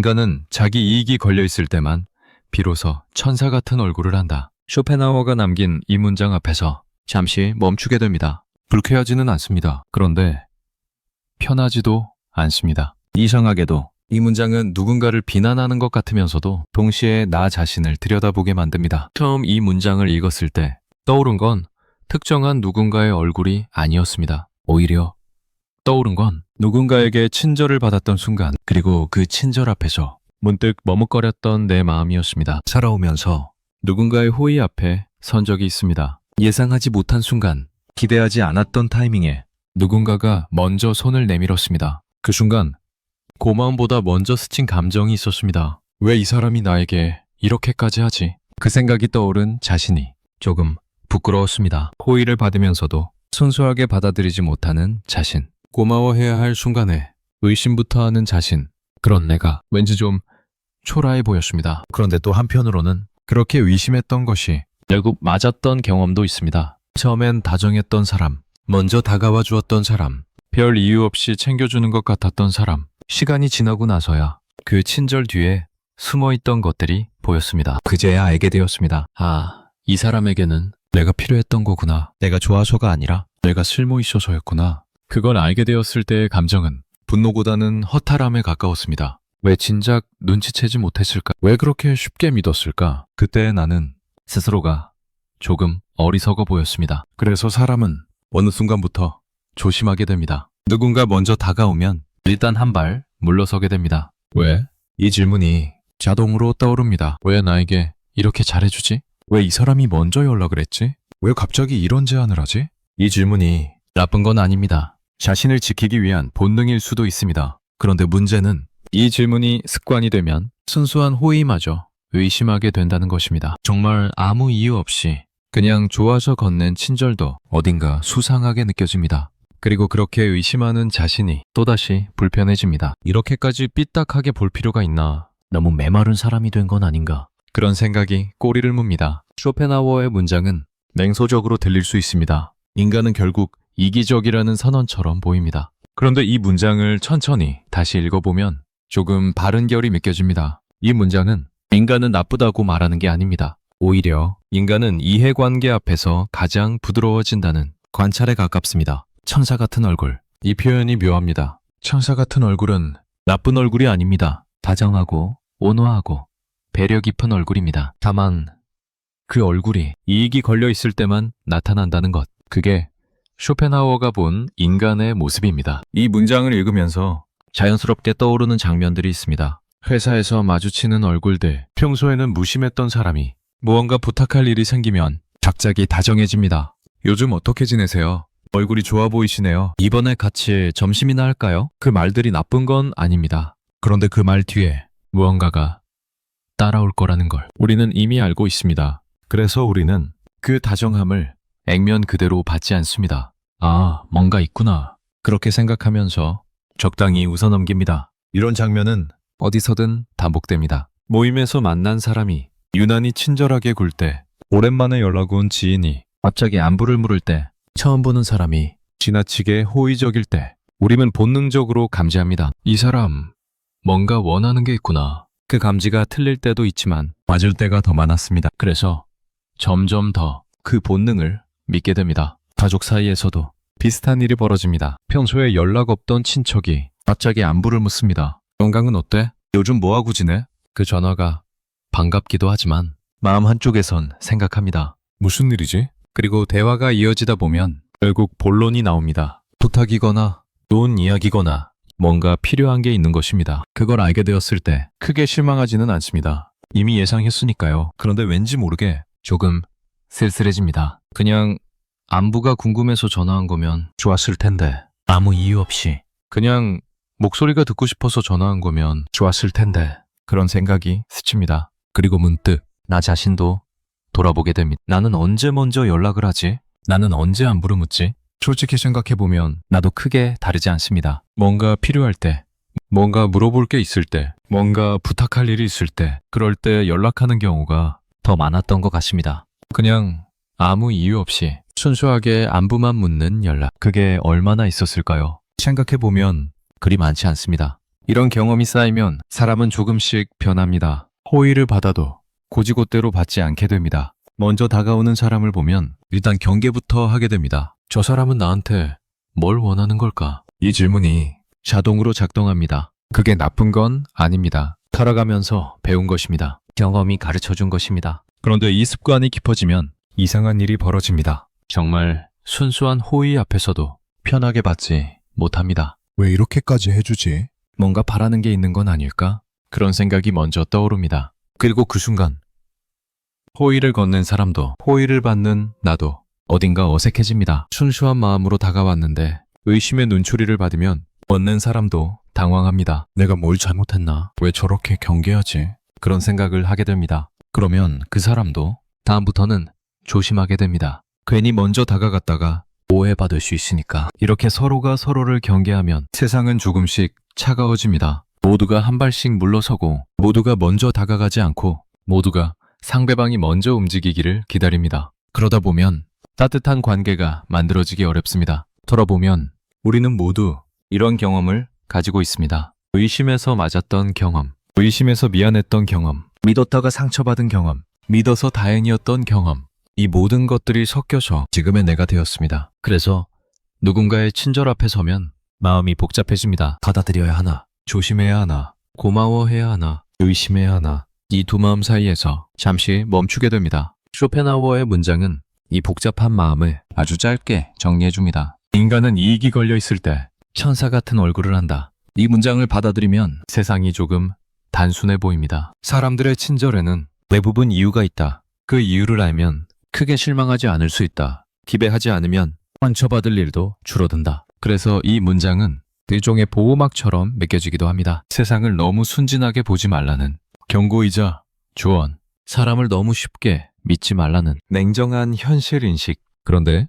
인간은 자기 이익이 걸려있을 때만 비로소 천사 같은 얼굴을 한다. 쇼펜하우어가 남긴 이 문장 앞에서 잠시 멈추게 됩니다. 불쾌하지는 않습니다. 그런데 편하지도 않습니다. 이상하게도 이 문장은 누군가를 비난하는 것 같으면서도 동시에 나 자신을 들여다보게 만듭니다. 처음 이 문장을 읽었을 때 떠오른 건 특정한 누군가의 얼굴이 아니었습니다. 오히려 떠오른 건 누군가에게 친절을 받았던 순간, 그리고 그 친절 앞에서 문득 머뭇거렸던 내 마음이었습니다. 살아오면서 누군가의 호의 앞에 선 적이 있습니다. 예상하지 못한 순간, 기대하지 않았던 타이밍에 누군가가 먼저 손을 내밀었습니다. 그 순간 고마움보다 먼저 스친 감정이 있었습니다. 왜 이 사람이 나에게 이렇게까지 하지? 그 생각이 떠오른 자신이 조금 부끄러웠습니다. 호의를 받으면서도 순수하게 받아들이지 못하는 자신. 고마워해야 할 순간에 의심부터 하는 자신. 그런 내가 왠지 좀 초라해 보였습니다. 그런데 또 한편으로는 그렇게 의심했던 것이 결국 맞았던 경험도 있습니다. 처음엔 다정했던 사람, 먼저 다가와 주었던 사람, 별 이유 없이 챙겨주는 것 같았던 사람. 시간이 지나고 나서야 그 친절 뒤에 숨어있던 것들이 보였습니다. 그제야 알게 되었습니다. 아, 이 사람에게는 내가 필요했던 거구나. 내가 좋아서가 아니라 내가 쓸모 있어서였구나. 그걸 알게 되었을 때의 감정은 분노보다는 허탈함에 가까웠습니다. 왜 진작 눈치채지 못했을까? 왜 그렇게 쉽게 믿었을까? 그때 나는 스스로가 조금 어리석어 보였습니다. 그래서 사람은 어느 순간부터 조심하게 됩니다. 누군가 먼저 다가오면 일단 한 발 물러서게 됩니다. 왜? 이 질문이 자동으로 떠오릅니다. 왜 나에게 이렇게 잘해주지? 왜 이 사람이 먼저 연락을 했지? 왜 갑자기 이런 제안을 하지? 이 질문이 나쁜 건 아닙니다. 자신을 지키기 위한 본능일 수도 있습니다. 그런데 문제는 이 질문이 습관이 되면 순수한 호의마저 의심하게 된다는 것입니다. 정말 아무 이유 없이 그냥 좋아서 건넨 친절도 어딘가 수상하게 느껴집니다. 그리고 그렇게 의심하는 자신이 또다시 불편해집니다. 이렇게까지 삐딱하게 볼 필요가 있나? 너무 메마른 사람이 된 건 아닌가? 그런 생각이 꼬리를 뭅니다. 쇼펜하우어의 문장은 냉소적으로 들릴 수 있습니다. 인간은 결국 이기적이라는 선언처럼 보입니다. 그런데 이 문장을 천천히 다시 읽어보면 조금 바른 결이 느껴집니다. 이 문장은 인간은 나쁘다고 말하는 게 아닙니다. 오히려 인간은 이해관계 앞에서 가장 부드러워진다는 관찰에 가깝습니다. 천사 같은 얼굴. 이 표현이 묘합니다. 천사 같은 얼굴은 나쁜 얼굴이 아닙니다. 다정하고 온화하고 배려 깊은 얼굴입니다. 다만 그 얼굴이 이익이 걸려 있을 때만 나타난다는 것. 그게 쇼펜하우어가 본 인간의 모습입니다. 이 문장을 읽으면서 자연스럽게 떠오르는 장면들이 있습니다. 회사에서 마주치는 얼굴들. 평소에는 무심했던 사람이 무언가 부탁할 일이 생기면 갑자기 다정해집니다. 요즘 어떻게 지내세요? 얼굴이 좋아 보이시네요. 이번에 같이 점심이나 할까요? 그 말들이 나쁜 건 아닙니다. 그런데 그 말 뒤에 무언가가 따라올 거라는 걸 우리는 이미 알고 있습니다. 그래서 우리는 그 다정함을 액면 그대로 받지 않습니다. 아, 뭔가 있구나. 그렇게 생각하면서 적당히 웃어넘깁니다. 이런 장면은 어디서든 반복됩니다. 모임에서 만난 사람이 유난히 친절하게 굴 때, 오랜만에 연락 온 지인이 갑자기 안부를 물을 때, 처음 보는 사람이 지나치게 호의적일 때 우리는 본능적으로 감지합니다. 이 사람 뭔가 원하는 게 있구나. 그 감지가 틀릴 때도 있지만 맞을 때가 더 많았습니다. 그래서 점점 더 그 본능을 믿게 됩니다. 가족 사이에서도 비슷한 일이 벌어집니다. 평소에 연락 없던 친척이 갑자기 안부를 묻습니다. 건강은 어때? 요즘 뭐하고 지내? 그 전화가 반갑기도 하지만 마음 한쪽에선 생각합니다. 무슨 일이지? 그리고 대화가 이어지다 보면 결국 본론이 나옵니다. 부탁이거나 좋은 이야기거나 뭔가 필요한 게 있는 것입니다. 그걸 알게 되었을 때 크게 실망하지는 않습니다. 이미 예상했으니까요. 그런데 왠지 모르게 조금 쓸쓸해집니다. 그냥 안부가 궁금해서 전화한 거면 좋았을 텐데, 아무 이유 없이 그냥 목소리가 듣고 싶어서 전화한 거면 좋았을 텐데, 그런 생각이 스칩니다. 그리고 문득 나 자신도 돌아보게 됩니다. 나는 언제 먼저 연락을 하지? 나는 언제 안부를 묻지? 솔직히 생각해보면 나도 크게 다르지 않습니다. 뭔가 필요할 때, 뭔가 물어볼 게 있을 때, 뭔가 부탁할 일이 있을 때, 그럴 때 연락하는 경우가 더 많았던 것 같습니다. 그냥 아무 이유 없이 순수하게 안부만 묻는 연락. 그게 얼마나 있었을까요? 생각해보면 그리 많지 않습니다. 이런 경험이 쌓이면 사람은 조금씩 변합니다. 호의를 받아도 고지곳대로 받지 않게 됩니다. 먼저 다가오는 사람을 보면 일단 경계부터 하게 됩니다. 저 사람은 나한테 뭘 원하는 걸까? 이 질문이 자동으로 작동합니다. 그게 나쁜 건 아닙니다. 살아가면서 배운 것입니다. 경험이 가르쳐 준 것입니다. 그런데 이 습관이 깊어지면 이상한 일이 벌어집니다. 정말 순수한 호의 앞에서도 편하게 받지 못합니다. 왜 이렇게까지 해주지? 뭔가 바라는 게 있는 건 아닐까? 그런 생각이 먼저 떠오릅니다. 그리고 그 순간 호의를 건넨 사람도 호의를 받는 나도 어딘가 어색해집니다. 순수한 마음으로 다가왔는데 의심의 눈초리를 받으면 얻는 사람도 당황합니다. 내가 뭘 잘못했나? 왜 저렇게 경계하지? 그런 생각을 하게 됩니다. 그러면 그 사람도 다음부터는 조심하게 됩니다. 괜히 먼저 다가갔다가 오해받을 수 있으니까. 이렇게 서로가 서로를 경계하면 세상은 조금씩 차가워집니다. 모두가 한 발씩 물러서고 모두가 먼저 다가가지 않고 모두가 상대방이 먼저 움직이기를 기다립니다. 그러다 보면 따뜻한 관계가 만들어지기 어렵습니다. 돌아보면 우리는 모두 이런 경험을 가지고 있습니다. 의심에서 맞았던 경험, 의심에서 미안했던 경험, 믿었다가 상처받은 경험, 믿어서 다행이었던 경험, 이 모든 것들이 섞여서 지금의 내가 되었습니다. 그래서 누군가의 친절 앞에 서면 마음이 복잡해집니다. 받아들여야 하나, 조심해야 하나, 고마워해야 하나, 의심해야 하나. 이 두 마음 사이에서 잠시 멈추게 됩니다. 쇼펜하우어의 문장은 이 복잡한 마음을 아주 짧게 정리해줍니다. 인간은 이익이 걸려 있을 때 천사 같은 얼굴을 한다. 이 문장을 받아들이면 세상이 조금 단순해 보입니다. 사람들의 친절에는 대부분 이유가 있다. 그 이유를 알면 크게 실망하지 않을 수 있다. 기대하지 않으면 상처받을 일도 줄어든다. 그래서 이 문장은 일종의 보호막처럼 느껴지기도 합니다. 세상을 너무 순진하게 보지 말라는 경고이자 조언, 사람을 너무 쉽게 믿지 말라는 냉정한 현실인식. 그런데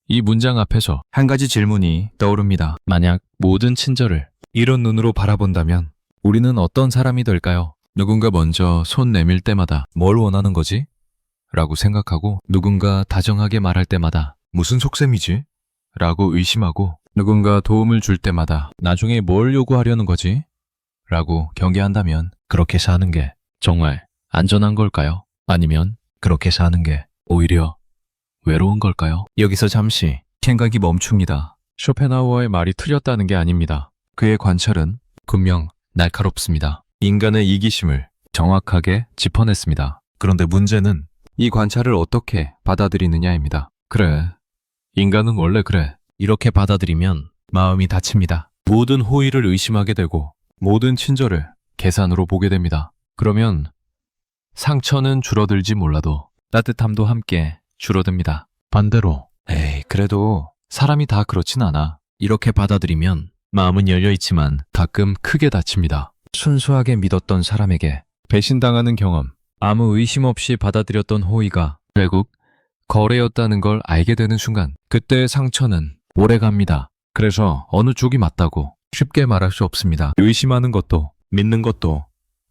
이 문장 앞에서 한 가지 질문이 떠오릅니다. 만약 모든 친절을 이런 눈으로 바라본다면 우리는 어떤 사람이 될까요? 누군가 먼저 손 내밀 때마다 뭘 원하는 거지? 라고 생각하고 누군가 다정하게 말할 때마다 무슨 속셈이지? 라고 의심하고 누군가 도움을 줄 때마다 나중에 뭘 요구하려는 거지? 라고 경계한다면 그렇게 사는 게 정말 안전한 걸까요? 아니면 그렇게 사는 게 오히려 외로운 걸까요? 여기서 잠시 생각이 멈춥니다. 쇼펜하우어의 말이 틀렸다는 게 아닙니다. 그의 관찰은 분명 날카롭습니다. 인간의 이기심을 정확하게 짚어냈습니다. 그런데 문제는 이 관찰을 어떻게 받아들이느냐입니다. 그래, 인간은 원래 그래. 이렇게 받아들이면 마음이 다칩니다. 모든 호의를 의심하게 되고 모든 친절을 계산으로 보게 됩니다. 그러면 상처는 줄어들지 몰라도 따뜻함도 함께 줄어듭니다. 반대로 에이 그래도 사람이 다 그렇진 않아. 이렇게 받아들이면 마음은 열려있지만 가끔 크게 다칩니다. 순수하게 믿었던 사람에게 배신당하는 경험, 아무 의심 없이 받아들였던 호의가 결국 거래였다는 걸 알게 되는 순간 그때의 상처는 오래갑니다. 그래서 어느 쪽이 맞다고 쉽게 말할 수 없습니다. 의심하는 것도 믿는 것도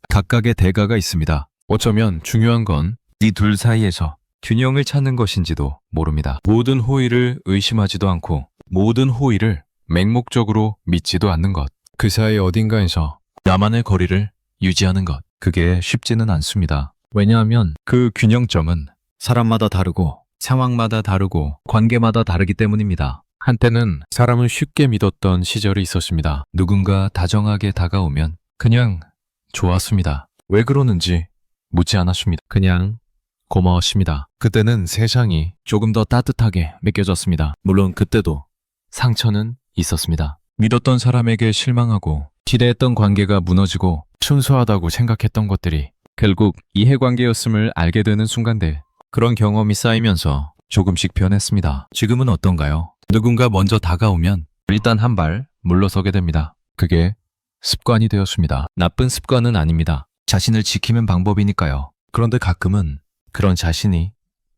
각각의 대가가 있습니다. 어쩌면 중요한 건 이 둘 사이에서 균형을 찾는 것인지도 모릅니다. 모든 호의를 의심하지도 않고 모든 호의를 맹목적으로 믿지도 않는 것. 그 사이 어딘가에서 나만의 거리를 유지하는 것. 그게 쉽지는 않습니다. 왜냐하면 그 균형점은 사람마다 다르고 상황마다 다르고 관계마다 다르기 때문입니다. 한때는 사람을 쉽게 믿었던 시절이 있었습니다. 누군가 다정하게 다가오면 그냥 좋았습니다. 왜 그러는지 묻지 않았습니다. 그냥 고마웠습니다. 그때는 세상이 조금 더 따뜻하게 느껴졌습니다. 물론 그때도 상처는 있었습니다. 믿었던 사람에게 실망하고 기대했던 관계가 무너지고 순수하다고 생각했던 것들이 결국 이해관계였음을 알게 되는 순간들, 그런 경험이 쌓이면서 조금씩 변했습니다. 지금은 어떤가요? 누군가 먼저 다가오면 일단 한 발 물러서게 됩니다. 그게 습관이 되었습니다. 나쁜 습관은 아닙니다. 자신을 지키는 방법이니까요. 그런데 가끔은 그런 자신이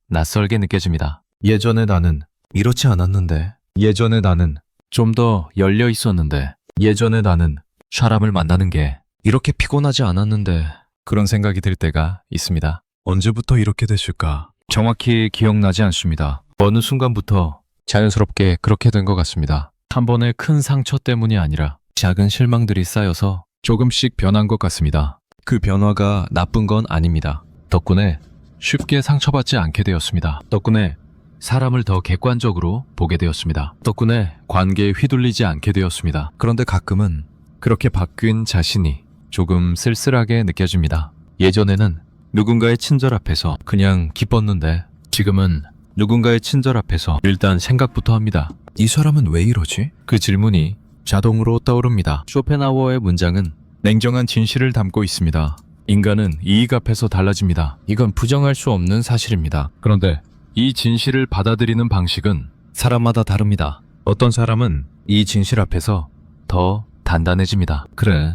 낯설게 느껴집니다. 예전에 나는 이렇지 않았는데, 예전에 나는 좀 더 열려 있었는데, 예전에 나는 사람을 만나는 게 이렇게 피곤하지 않았는데, 그런 생각이 들 때가 있습니다. 언제부터 이렇게 됐을까? 정확히 기억나지 않습니다. 어느 순간부터 자연스럽게 그렇게 된 것 같습니다. 한 번의 큰 상처 때문이 아니라 작은 실망들이 쌓여서 조금씩 변한 것 같습니다. 그 변화가 나쁜 건 아닙니다. 덕분에 쉽게 상처받지 않게 되었습니다. 덕분에 사람을 더 객관적으로 보게 되었습니다. 덕분에 관계에 휘둘리지 않게 되었습니다. 그런데 가끔은 그렇게 바뀐 자신이 조금 쓸쓸하게 느껴집니다. 예전에는 누군가의 친절 앞에서 그냥 기뻤는데 지금은 누군가의 친절 앞에서 일단 생각부터 합니다. 이 사람은 왜 이러지? 그 질문이 자동으로 떠오릅니다. 쇼펜하우어의 문장은 냉정한 진실을 담고 있습니다. 인간은 이익 앞에서 달라집니다. 이건 부정할 수 없는 사실입니다. 그런데 이 진실을 받아들이는 방식은 사람마다 다릅니다. 어떤 사람은 이 진실 앞에서 더 단단해집니다. 그래,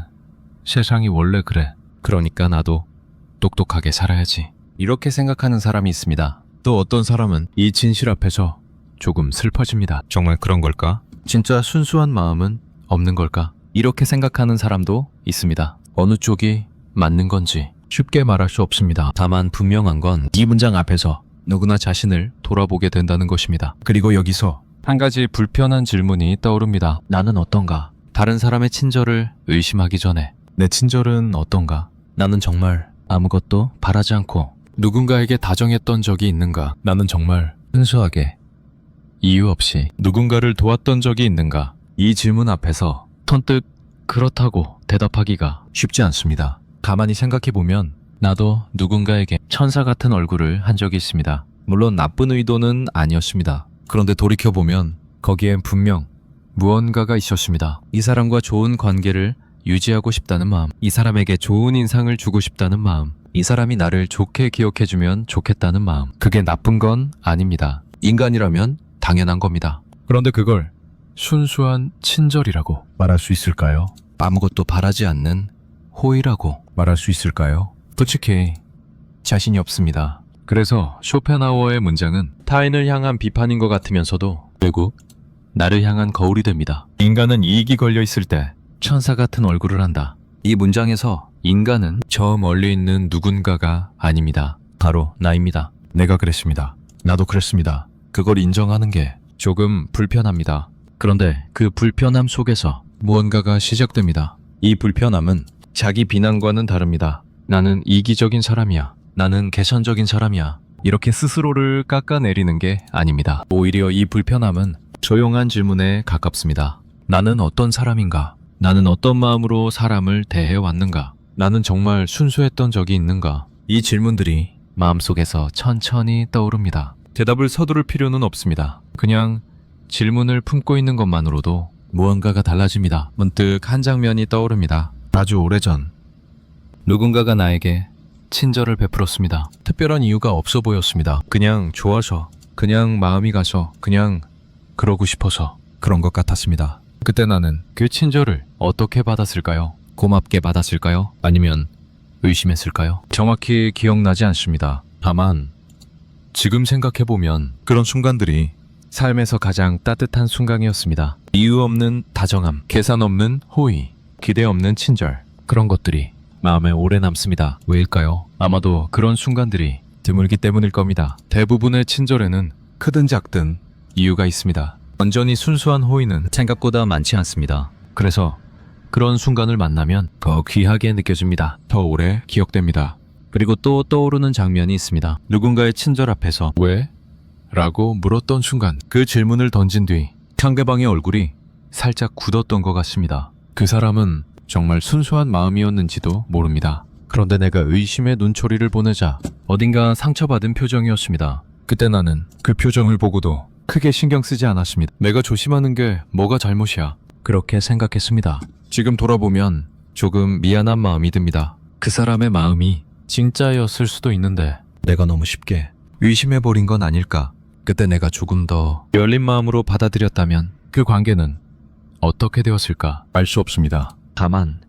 세상이 원래 그래. 그러니까 나도 똑똑하게 살아야지. 이렇게 생각하는 사람이 있습니다. 또 어떤 사람은 이 진실 앞에서 조금 슬퍼집니다. 정말 그런 걸까? 진짜 순수한 마음은 없는 걸까? 이렇게 생각하는 사람도 있습니다. 어느 쪽이 맞는 건지 쉽게 말할 수 없습니다. 다만 분명한 건 이 문장 앞에서 누구나 자신을 돌아보게 된다는 것입니다. 그리고 여기서 한 가지 불편한 질문이 떠오릅니다. 나는 어떤가? 다른 사람의 친절을 의심하기 전에 내 친절은 어떤가? 나는 정말 아무것도 바라지 않고 누군가에게 다정했던 적이 있는가? 나는 정말 순수하게 이유 없이 누군가를 도왔던 적이 있는가? 이 질문 앞에서 선뜻 그렇다고 대답하기가 쉽지 않습니다. 가만히 생각해보면 나도 누군가에게 천사 같은 얼굴을 한 적이 있습니다. 물론 나쁜 의도는 아니었습니다. 그런데 돌이켜보면 거기엔 분명 무언가가 있었습니다. 이 사람과 좋은 관계를 유지하고 싶다는 마음, 이 사람에게 좋은 인상을 주고 싶다는 마음, 이 사람이 나를 좋게 기억해주면 좋겠다는 마음. 그게 나쁜 건 아닙니다. 인간이라면 당연한 겁니다. 그런데 그걸 순수한 친절이라고 말할 수 있을까요? 아무것도 바라지 않는 호의라고 말할 수 있을까요? 솔직히 자신이 없습니다. 그래서 쇼펜하우어의 문장은 타인을 향한 비판인 것 같으면서도 결국 나를 향한 거울이 됩니다. 인간은 이익이 걸려 있을 때 천사 같은 얼굴을 한다. 이 문장에서 인간은 저 멀리 있는 누군가가 아닙니다. 바로 나입니다. 내가 그랬습니다. 나도 그랬습니다. 그걸 인정하는 게 조금 불편합니다. 그런데 그 불편함 속에서 무언가가 시작됩니다. 이 불편함은 자기 비난과는 다릅니다. 나는 이기적인 사람이야. 나는 개선적인 사람이야. 이렇게 스스로를 깎아내리는 게 아닙니다. 오히려 이 불편함은 조용한 질문에 가깝습니다. 나는 어떤 사람인가? 나는 어떤 마음으로 사람을 대해왔는가? 나는 정말 순수했던 적이 있는가? 이 질문들이 마음속에서 천천히 떠오릅니다. 대답을 서두를 필요는 없습니다. 그냥 질문을 품고 있는 것만으로도 무언가가 달라집니다. 문득 한 장면이 떠오릅니다. 아주 오래전 누군가가 나에게 친절을 베풀었습니다. 특별한 이유가 없어 보였습니다. 그냥 좋아서, 그냥 마음이 가서, 그냥 그러고 싶어서 그런 것 같았습니다. 그때 나는 그 친절을 어떻게 받았을까요? 고맙게 받았을까요? 아니면 의심했을까요? 정확히 기억나지 않습니다. 다만 지금 생각해보면 그런 순간들이 삶에서 가장 따뜻한 순간이었습니다. 이유 없는 다정함, 계산 없는 호의, 기대 없는 친절, 그런 것들이 마음에 오래 남습니다. 왜일까요? 아마도 그런 순간들이 드물기 때문일 겁니다. 대부분의 친절에는 크든 작든 이유가 있습니다. 완전히 순수한 호의는 생각보다 많지 않습니다. 그래서 그런 순간을 만나면 더 귀하게 느껴집니다. 더 오래 기억됩니다. 그리고 또 떠오르는 장면이 있습니다. 누군가의 친절 앞에서 왜? 라고 물었던 순간 그 질문을 던진 뒤 상대방의 얼굴이 살짝 굳었던 것 같습니다. 그 사람은 정말 순수한 마음이었는지도 모릅니다. 그런데 내가 의심의 눈초리를 보내자 어딘가 상처받은 표정이었습니다. 그때 나는 그 표정을 보고도 크게 신경 쓰지 않았습니다. 내가 조심하는 게 뭐가 잘못이야. 그렇게 생각했습니다. 지금 돌아보면 조금 미안한 마음이 듭니다. 그 사람의 마음이 진짜였을 수도 있는데 내가 너무 쉽게 의심해버린 건 아닐까. 그때 내가 조금 더 열린 마음으로 받아들였다면 그 관계는 어떻게 되었을까 알 수 없습니다. 다만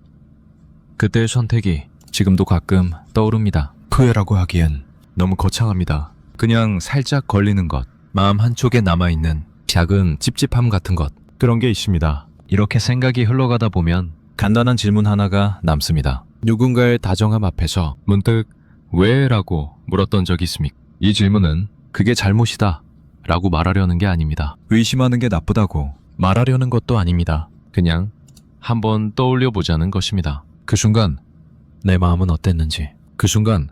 그때의 선택이 지금도 가끔 떠오릅니다. 후회라고 하기엔 너무 거창합니다. 그냥 살짝 걸리는 것, 마음 한쪽에 남아있는 작은 찝찝함 같은 것, 그런 게 있습니다. 이렇게 생각이 흘러가다 보면 간단한 질문 하나가 남습니다. 누군가의 다정함 앞에서 문득 왜? 라고 물었던 적이 있습니까? 이 질문은 그게 잘못이다 라고 말하려는 게 아닙니다. 의심하는 게 나쁘다고 말하려는 것도 아닙니다. 그냥 한번 떠올려 보자는 것입니다. 그 순간 내 마음은 어땠는지, 그 순간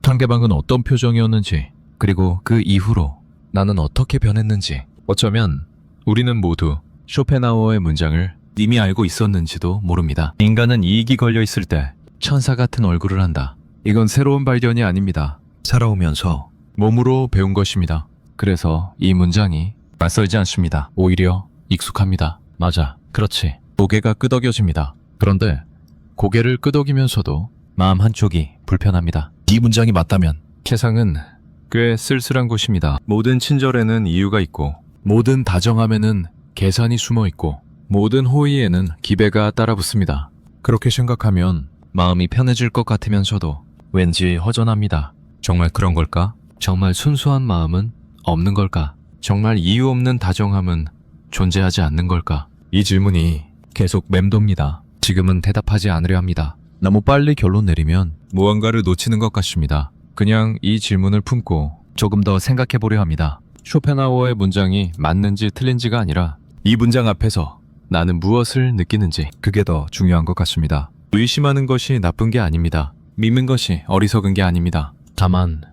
상대방은 어떤 표정이었는지, 그리고 그 이후로 나는 어떻게 변했는지, 어쩌면 우리는 모두 쇼펜하우어의 문장을 이미 알고 있었는지도 모릅니다. 인간은 이익이 걸려 있을 때 천사 같은 얼굴을 한다. 이건 새로운 발견이 아닙니다. 살아오면서 몸으로 배운 것입니다. 그래서 이 문장이 낯설지 않습니다. 오히려 익숙합니다. 맞아. 그렇지. 고개가 끄덕여집니다. 그런데 고개를 끄덕이면서도 마음 한쪽이 불편합니다. 이 문장이 맞다면 세상은 꽤 쓸쓸한 곳입니다. 모든 친절에는 이유가 있고, 모든 다정함에는 계산이 숨어 있고, 모든 호의에는 기배가 따라붙습니다. 그렇게 생각하면 마음이 편해질 것 같으면서도 왠지 허전합니다. 정말 그런 걸까? 정말 순수한 마음은 없는 걸까? 정말 이유 없는 다정함은 존재하지 않는 걸까? 이 질문이 계속 맴돕니다. 지금은 대답하지 않으려 합니다. 너무 빨리 결론 내리면 무언가를 놓치는 것 같습니다. 그냥 이 질문을 품고 조금 더 생각해 보려 합니다. 쇼펜하우어의 문장이 맞는지 틀린지가 아니라 이 문장 앞에서 나는 무엇을 느끼는지, 그게 더 중요한 것 같습니다. 의심하는 것이 나쁜 게 아닙니다. 믿는 것이 어리석은 게 아닙니다. 다만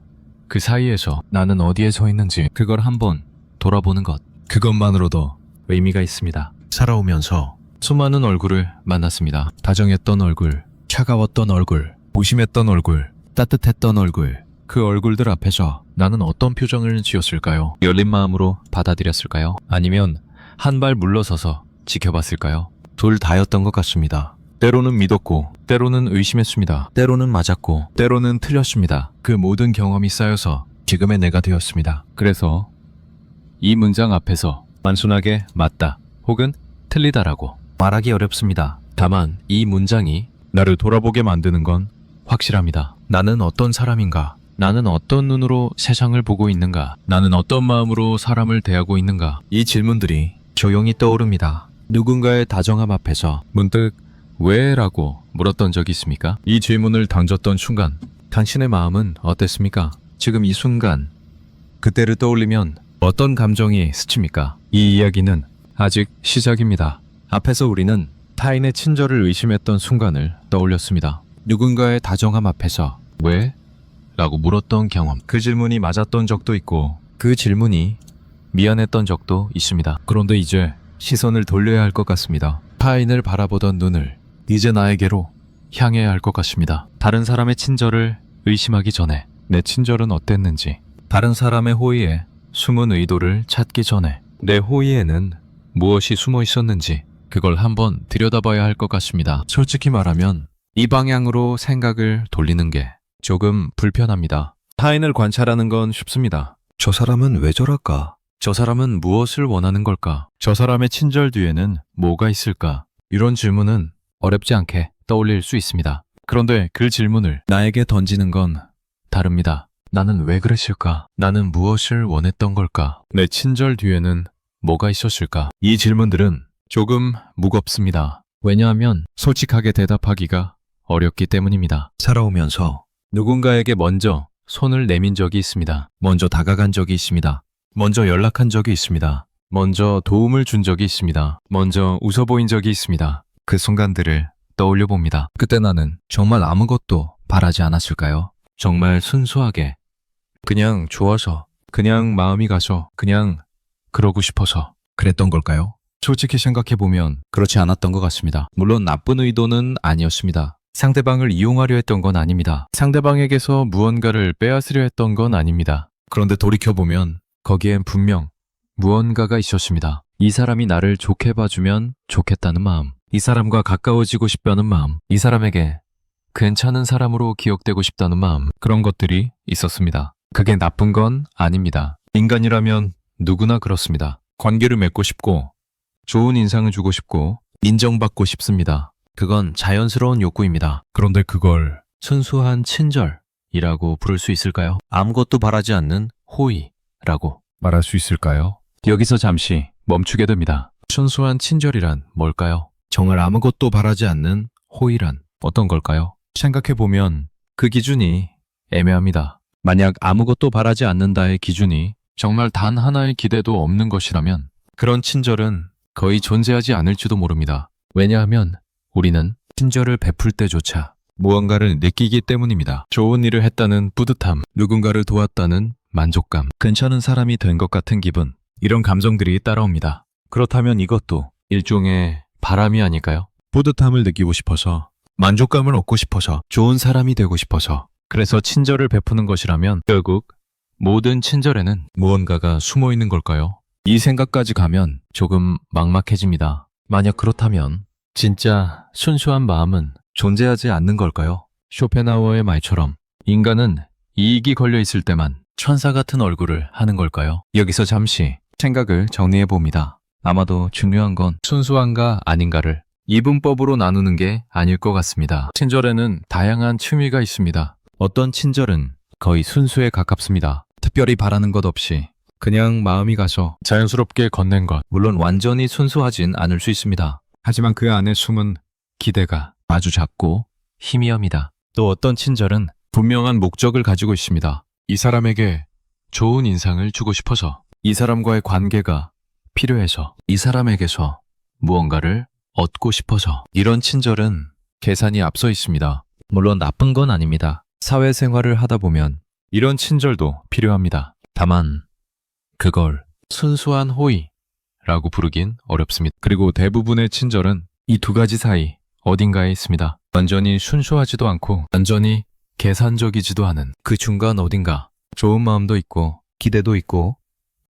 그 사이에서 나는 어디에 서 있는지 그걸 한번 돌아보는 것, 그것만으로도 의미가 있습니다. 살아오면서 수많은 얼굴을 만났습니다. 다정했던 얼굴, 차가웠던 얼굴, 무심했던 얼굴, 따뜻했던 얼굴. 그 얼굴들 앞에서 나는 어떤 표정을 지었을까요? 열린 마음으로 받아들였을까요? 아니면 한 발 물러서서 지켜봤을까요? 둘 다였던 것 같습니다. 때로는 믿었고, 때로는 의심했습니다. 때로는 맞았고, 때로는 틀렸습니다. 그 모든 경험이 쌓여서 지금의 내가 되었습니다. 그래서 이 문장 앞에서 단순하게 맞다 혹은 틀리다라고 말하기 어렵습니다. 다만 이 문장이 나를 돌아보게 만드는 건 확실합니다. 나는 어떤 사람인가? 나는 어떤 눈으로 세상을 보고 있는가? 나는 어떤 마음으로 사람을 대하고 있는가? 이 질문들이 조용히 떠오릅니다. 누군가의 다정함 앞에서 문득 왜? 라고 물었던 적이 있습니까? 이 질문을 던졌던 순간 당신의 마음은 어땠습니까? 지금 이 순간 그때를 떠올리면 어떤 감정이 스칩니까? 이 이야기는 아직 시작입니다. 앞에서 우리는 타인의 친절을 의심했던 순간을 떠올렸습니다. 누군가의 다정함 앞에서 왜? 라고 물었던 경험. 그 질문이 맞았던 적도 있고, 그 질문이 미안했던 적도 있습니다. 그런데 이제 시선을 돌려야 할 것 같습니다. 타인을 바라보던 눈을 이제 나에게로 향해야 할 것 같습니다. 다른 사람의 친절을 의심하기 전에 내 친절은 어땠는지, 다른 사람의 호의에 숨은 의도를 찾기 전에 내 호의에는 무엇이 숨어 있었는지, 그걸 한번 들여다봐야 할 것 같습니다. 솔직히 말하면 이 방향으로 생각을 돌리는 게 조금 불편합니다. 타인을 관찰하는 건 쉽습니다. 저 사람은 왜 저럴까? 저 사람은 무엇을 원하는 걸까? 저 사람의 친절 뒤에는 뭐가 있을까? 이런 질문은 어렵지 않게 떠올릴 수 있습니다. 그런데 그 질문을 나에게 던지는 건 다릅니다. 나는 왜 그랬을까? 나는 무엇을 원했던 걸까? 내 친절 뒤에는 뭐가 있었을까? 이 질문들은 조금 무겁습니다. 왜냐하면 솔직하게 대답하기가 어렵기 때문입니다. 살아오면서 누군가에게 먼저 손을 내민 적이 있습니다. 먼저 다가간 적이 있습니다. 먼저 연락한 적이 있습니다. 먼저 도움을 준 적이 있습니다. 먼저 웃어 보인 적이 있습니다. 그 순간들을 떠올려 봅니다. 그때 나는 정말 아무것도 바라지 않았을까요? 정말 순수하게, 그냥 좋아서, 그냥 마음이 가서, 그냥 그러고 싶어서 그랬던 걸까요? 솔직히 생각해보면 그렇지 않았던 것 같습니다. 물론 나쁜 의도는 아니었습니다. 상대방을 이용하려 했던 건 아닙니다. 상대방에게서 무언가를 빼앗으려 했던 건 아닙니다. 그런데 돌이켜보면 거기엔 분명 무언가가 있었습니다. 이 사람이 나를 좋게 봐주면 좋겠다는 마음, 이 사람과 가까워지고 싶다는 마음, 이 사람에게 괜찮은 사람으로 기억되고 싶다는 마음, 그런 것들이 있었습니다. 그게 나쁜 건 아닙니다. 인간이라면 누구나 그렇습니다. 관계를 맺고 싶고, 좋은 인상을 주고 싶고, 인정받고 싶습니다. 그건 자연스러운 욕구입니다. 그런데 그걸 순수한 친절이라고 부를 수 있을까요? 아무것도 바라지 않는 호의라고 말할 수 있을까요? 여기서 잠시 멈추게 됩니다. 순수한 친절이란 뭘까요? 정말 아무것도 바라지 않는 호의란 어떤 걸까요? 생각해보면 그 기준이 애매합니다. 만약 아무것도 바라지 않는다의 기준이 정말 단 하나의 기대도 없는 것이라면 그런 친절은 거의 존재하지 않을지도 모릅니다. 왜냐하면 우리는 친절을 베풀 때조차 무언가를 느끼기 때문입니다. 좋은 일을 했다는 뿌듯함, 누군가를 도왔다는 만족감, 괜찮은 사람이 된 것 같은 기분, 이런 감정들이 따라옵니다. 그렇다면 이것도 일종의 바람이 아닐까요? 뿌듯함을 느끼고 싶어서, 만족감을 얻고 싶어서, 좋은 사람이 되고 싶어서, 그래서 친절을 베푸는 것이라면 결국 모든 친절에는 무언가가 숨어 있는 걸까요? 이 생각까지 가면 조금 막막해집니다. 만약 그렇다면 진짜 순수한 마음은 존재하지 않는 걸까요? 쇼펜하우어의 말처럼 인간은 이익이 걸려 있을 때만 천사 같은 얼굴을 하는 걸까요? 여기서 잠시 생각을 정리해 봅니다. 아마도 중요한 건 순수한가 아닌가를 이분법으로 나누는 게 아닐 것 같습니다. 친절에는 다양한 층위가 있습니다. 어떤 친절은 거의 순수에 가깝습니다. 특별히 바라는 것 없이 그냥 마음이 가서 자연스럽게 건넨 것. 물론 완전히 순수하진 않을 수 있습니다. 하지만 그 안에 숨은 기대가 아주 작고 희미합니다. 또 어떤 친절은 분명한 목적을 가지고 있습니다. 이 사람에게 좋은 인상을 주고 싶어서, 이 사람과의 관계가 필요해서, 이 사람에게서 무언가를 얻고 싶어서. 이런 친절은 계산이 앞서 있습니다. 물론 나쁜 건 아닙니다. 사회생활을 하다 보면 이런 친절도 필요합니다. 다만 그걸 순수한 호의라고 부르긴 어렵습니다. 그리고 대부분의 친절은 이 두 가지 사이 어딘가에 있습니다. 완전히 순수하지도 않고 완전히 계산적이지도 않은 그 중간 어딘가, 좋은 마음도 있고 기대도 있고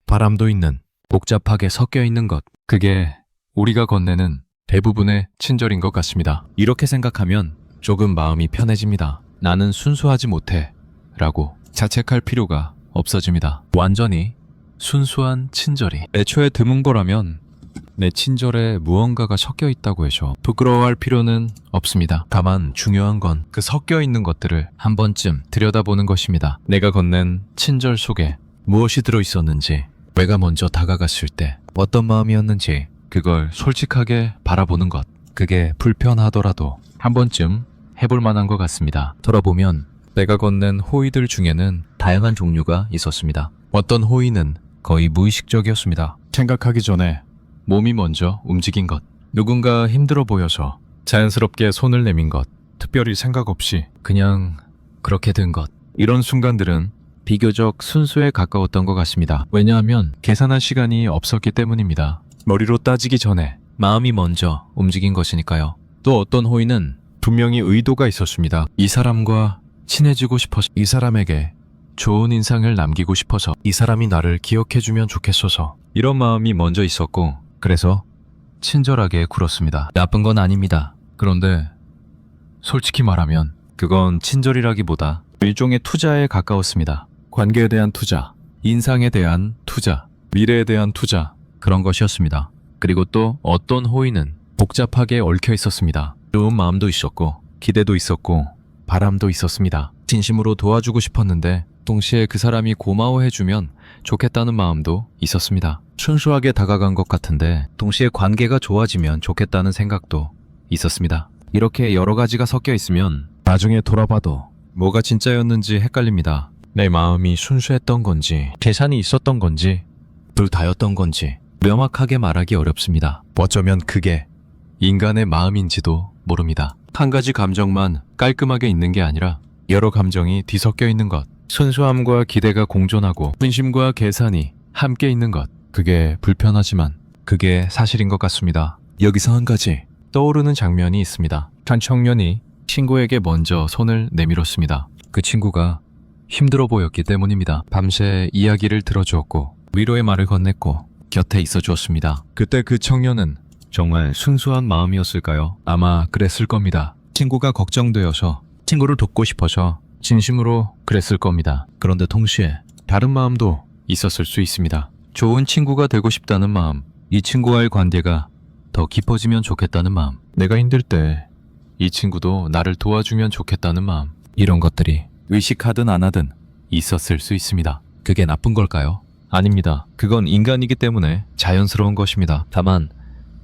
바람도 있는, 복잡하게 섞여 있는 것. 그게 우리가 건네는 대부분의 친절인 것 같습니다. 이렇게 생각하면 조금 마음이 편해집니다. 나는 순수하지 못해 라고 자책할 필요가 없어집니다. 완전히 순수한 친절이 애초에 드문 거라면 내 친절에 무언가가 섞여 있다고 해서 부끄러워할 필요는 없습니다. 다만 중요한 건 그 섞여 있는 것들을 한 번쯤 들여다보는 것입니다. 내가 건넨 친절 속에 무엇이 들어있었는지, 내가 먼저 다가갔을 때 어떤 마음이었는지, 그걸 솔직하게 바라보는 것. 그게 불편하더라도 한 번쯤 해볼 만한 것 같습니다. 돌아보면 내가 건넨 호의들 중에는 다양한 종류가 있었습니다. 어떤 호의는 거의 무의식적이었습니다. 생각하기 전에 몸이 먼저 움직인 것, 누군가 힘들어 보여서 자연스럽게 손을 내민 것, 특별히 생각 없이 그냥 그렇게 된 것. 이런 순간들은 비교적 순수에 가까웠던 것 같습니다. 왜냐하면 계산할 시간이 없었기 때문입니다. 머리로 따지기 전에 마음이 먼저 움직인 것이니까요. 또 어떤 호의는 분명히 의도가 있었습니다. 이 사람과 친해지고 싶어서, 이 사람에게 좋은 인상을 남기고 싶어서, 이 사람이 나를 기억해주면 좋겠어서, 이런 마음이 먼저 있었고, 그래서 친절하게 굴었습니다. 나쁜 건 아닙니다. 그런데 솔직히 말하면 그건 친절이라기보다 일종의 투자에 가까웠습니다. 관계에 대한 투자, 인상에 대한 투자, 미래에 대한 투자, 그런 것이었습니다. 그리고 또 어떤 호의는 복잡하게 얽혀 있었습니다. 좋은 마음도 있었고 기대도 있었고 바람도 있었습니다. 진심으로 도와주고 싶었는데 동시에 그 사람이 고마워해주면 좋겠다는 마음도 있었습니다. 순수하게 다가간 것 같은데 동시에 관계가 좋아지면 좋겠다는 생각도 있었습니다. 이렇게 여러 가지가 섞여 있으면 나중에 돌아봐도 뭐가 진짜였는지 헷갈립니다. 내 마음이 순수했던 건지, 계산이 있었던 건지, 둘 다였던 건지 명확하게 말하기 어렵습니다. 어쩌면 그게 인간의 마음인지도 모릅니다. 한 가지 감정만 깔끔하게 있는 게 아니라 여러 감정이 뒤섞여 있는 것, 순수함과 기대가 공존하고 분심과 계산이 함께 있는 것, 그게 불편하지만 그게 사실인 것 같습니다. 여기서 한 가지 떠오르는 장면이 있습니다. 한 청년이 친구에게 먼저 손을 내밀었습니다. 그 친구가 힘들어 보였기 때문입니다. 밤새 이야기를 들어주었고 위로의 말을 건넸고 곁에 있어 주었습니다. 그때 그 청년은 정말 순수한 마음이었을까요? 아마 그랬을 겁니다. 친구가 걱정되어서, 친구를 돕고 싶어서 진심으로 그랬을 겁니다. 그런데 동시에 다른 마음도 있었을 수 있습니다. 좋은 친구가 되고 싶다는 마음, 이 친구와의 관계가 더 깊어지면 좋겠다는 마음, 내가 힘들 때 이 친구도 나를 도와주면 좋겠다는 마음, 이런 것들이 의식하든 안 하든 있었을 수 있습니다. 그게 나쁜 걸까요? 아닙니다. 그건 인간이기 때문에 자연스러운 것입니다. 다만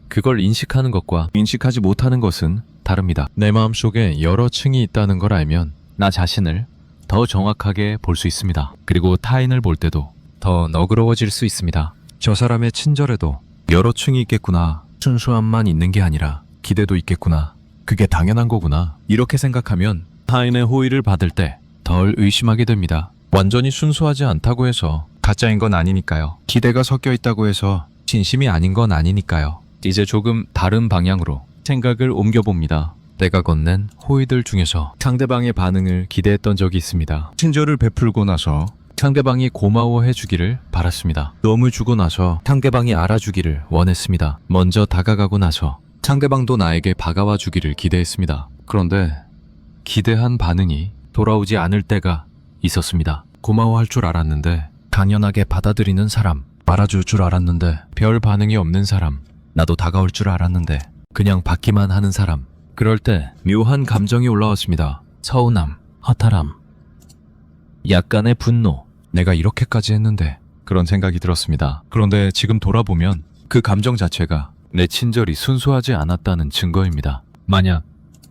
그걸 인식하는 것과 인식하지 못하는 것은 다릅니다. 내 마음속에 여러 층이 있다는 걸 알면 나 자신을 더 정확하게 볼 수 있습니다. 그리고 타인을 볼 때도 더 너그러워질 수 있습니다. 저 사람의 친절에도 여러 층이 있겠구나. 순수함만 있는 게 아니라 기대도 있겠구나. 그게 당연한 거구나. 이렇게 생각하면 타인의 호의를 받을 때 덜 의심하게 됩니다. 완전히 순수하지 않다고 해서 가짜인 건 아니니까요. 기대가 섞여 있다고 해서 진심이 아닌 건 아니니까요. 이제 조금 다른 방향으로 생각을 옮겨봅니다. 내가 건넨 호의들 중에서 상대방의 반응을 기대했던 적이 있습니다. 친절을 베풀고 나서 상대방이 고마워해 주기를 바랐습니다. 도움을 주고 나서 상대방이 알아주기를 원했습니다. 먼저 다가가고 나서 상대방도 나에게 다가와 주기를 기대했습니다. 그런데 기대한 반응이 돌아오지 않을 때가 있었습니다. 고마워할 줄 알았는데 당연하게 받아들이는 사람, 알아줄 줄 알았는데 별 반응이 없는 사람, 나도 다가올 줄 알았는데 그냥 받기만 하는 사람. 그럴 때 묘한 감정이 올라왔습니다. 서운함, 허탈함, 약간의 분노. 내가 이렇게까지 했는데 그런 생각이 들었습니다. 그런데 지금 돌아보면 그 감정 자체가 내 친절이 순수하지 않았다는 증거입니다. 만약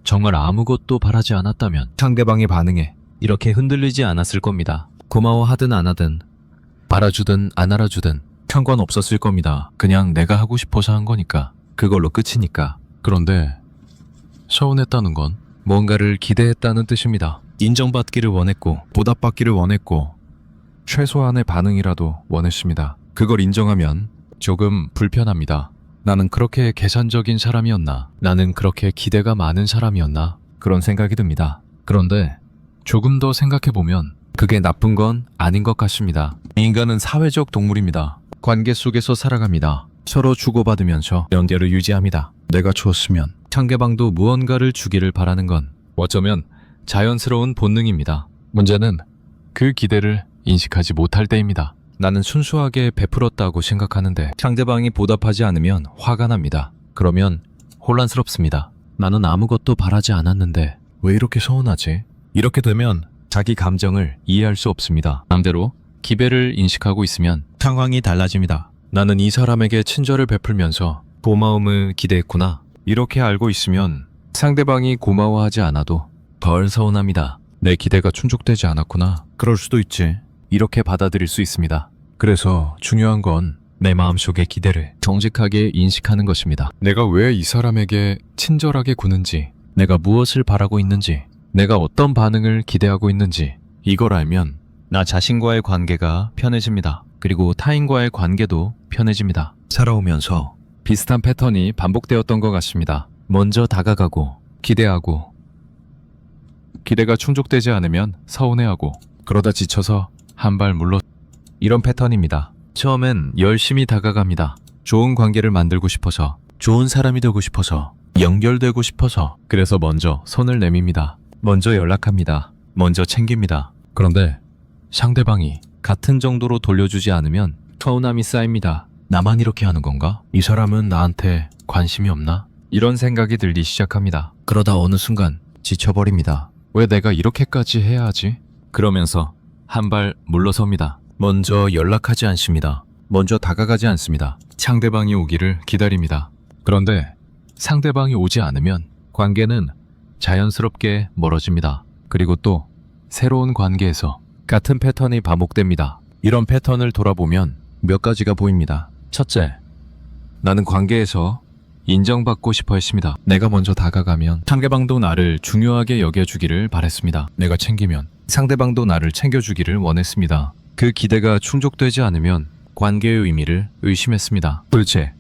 정말 아무것도 바라지 않았다면 상대방의 반응에 이렇게 흔들리지 않았을 겁니다. 고마워하든 안 하든 알아주든 안 알아주든 상관없었을 겁니다. 그냥 내가 하고 싶어서 한 거니까, 그걸로 끝이니까. 그런데 서운했다는 건 뭔가를 기대했다는 뜻입니다. 인정받기를 원했고 보답받기를 원했고 최소한의 반응이라도 원했습니다. 그걸 인정하면 조금 불편합니다. 나는 그렇게 계산적인 사람이었나? 나는 그렇게 기대가 많은 사람이었나? 그런 생각이 듭니다. 그런데 조금 더 생각해보면 그게 나쁜 건 아닌 것 같습니다. 인간은 사회적 동물입니다. 관계 속에서 살아갑니다. 서로 주고받으면서 연대를 유지합니다. 내가 주었으면 상대방도 무언가를 주기를 바라는 건 어쩌면 자연스러운 본능입니다. 문제는 그 기대를 인식하지 못할 때입니다. 나는 순수하게 베풀었다고 생각하는데 상대방이 보답하지 않으면 화가 납니다. 그러면 혼란스럽습니다. 나는 아무것도 바라지 않았는데 왜 이렇게 서운하지? 이렇게 되면 자기 감정을 이해할 수 없습니다. 반대로 기대를 인식하고 있으면 상황이 달라집니다. 나는 이 사람에게 친절을 베풀면서 고마움을 기대했구나. 이렇게 알고 있으면 상대방이 고마워하지 않아도 덜 서운합니다. 내 기대가 충족되지 않았구나. 그럴 수도 있지. 이렇게 받아들일 수 있습니다. 그래서 중요한 건 내 마음속의 기대를 정직하게 인식하는 것입니다. 내가 왜 이 사람에게 친절하게 구는지, 내가 무엇을 바라고 있는지, 내가 어떤 반응을 기대하고 있는지, 이걸 알면 나 자신과의 관계가 편해집니다. 그리고 타인과의 관계도 편해집니다. 살아오면서 비슷한 패턴이 반복되었던 것 같습니다. 먼저 다가가고 기대하고 기대가 충족되지 않으면 서운해하고 그러다 지쳐서 한 발 물러. 이런 패턴입니다. 처음엔 열심히 다가갑니다. 좋은 관계를 만들고 싶어서, 좋은 사람이 되고 싶어서, 연결되고 싶어서. 그래서 먼저 손을 내밉니다. 먼저 연락합니다. 먼저 챙깁니다. 그런데 상대방이 같은 정도로 돌려주지 않으면 서운함이 쌓입니다. 나만 이렇게 하는 건가? 이 사람은 나한테 관심이 없나? 이런 생각이 들기 시작합니다. 그러다 어느 순간 지쳐버립니다. 왜 내가 이렇게까지 해야 하지? 그러면서 한 발 물러섭니다. 먼저 연락하지 않습니다. 먼저 다가가지 않습니다. 상대방이 오기를 기다립니다. 그런데 상대방이 오지 않으면 관계는 자연스럽게 멀어집니다. 그리고 또 새로운 관계에서 같은 패턴이 반복됩니다. 이런 패턴을 돌아보면 몇 가지가 보입니다. 첫째, 나는 관계에서 인정받고 싶어 했습니다. 내가 먼저 다가가면 상대방도 나를 중요하게 여겨주기를 바랬습니다. 내가 챙기면 상대방도 나를 챙겨주기를 원했습니다. 그 기대가 충족되지 않으면 관계의 의미를 의심했습니다. 둘째,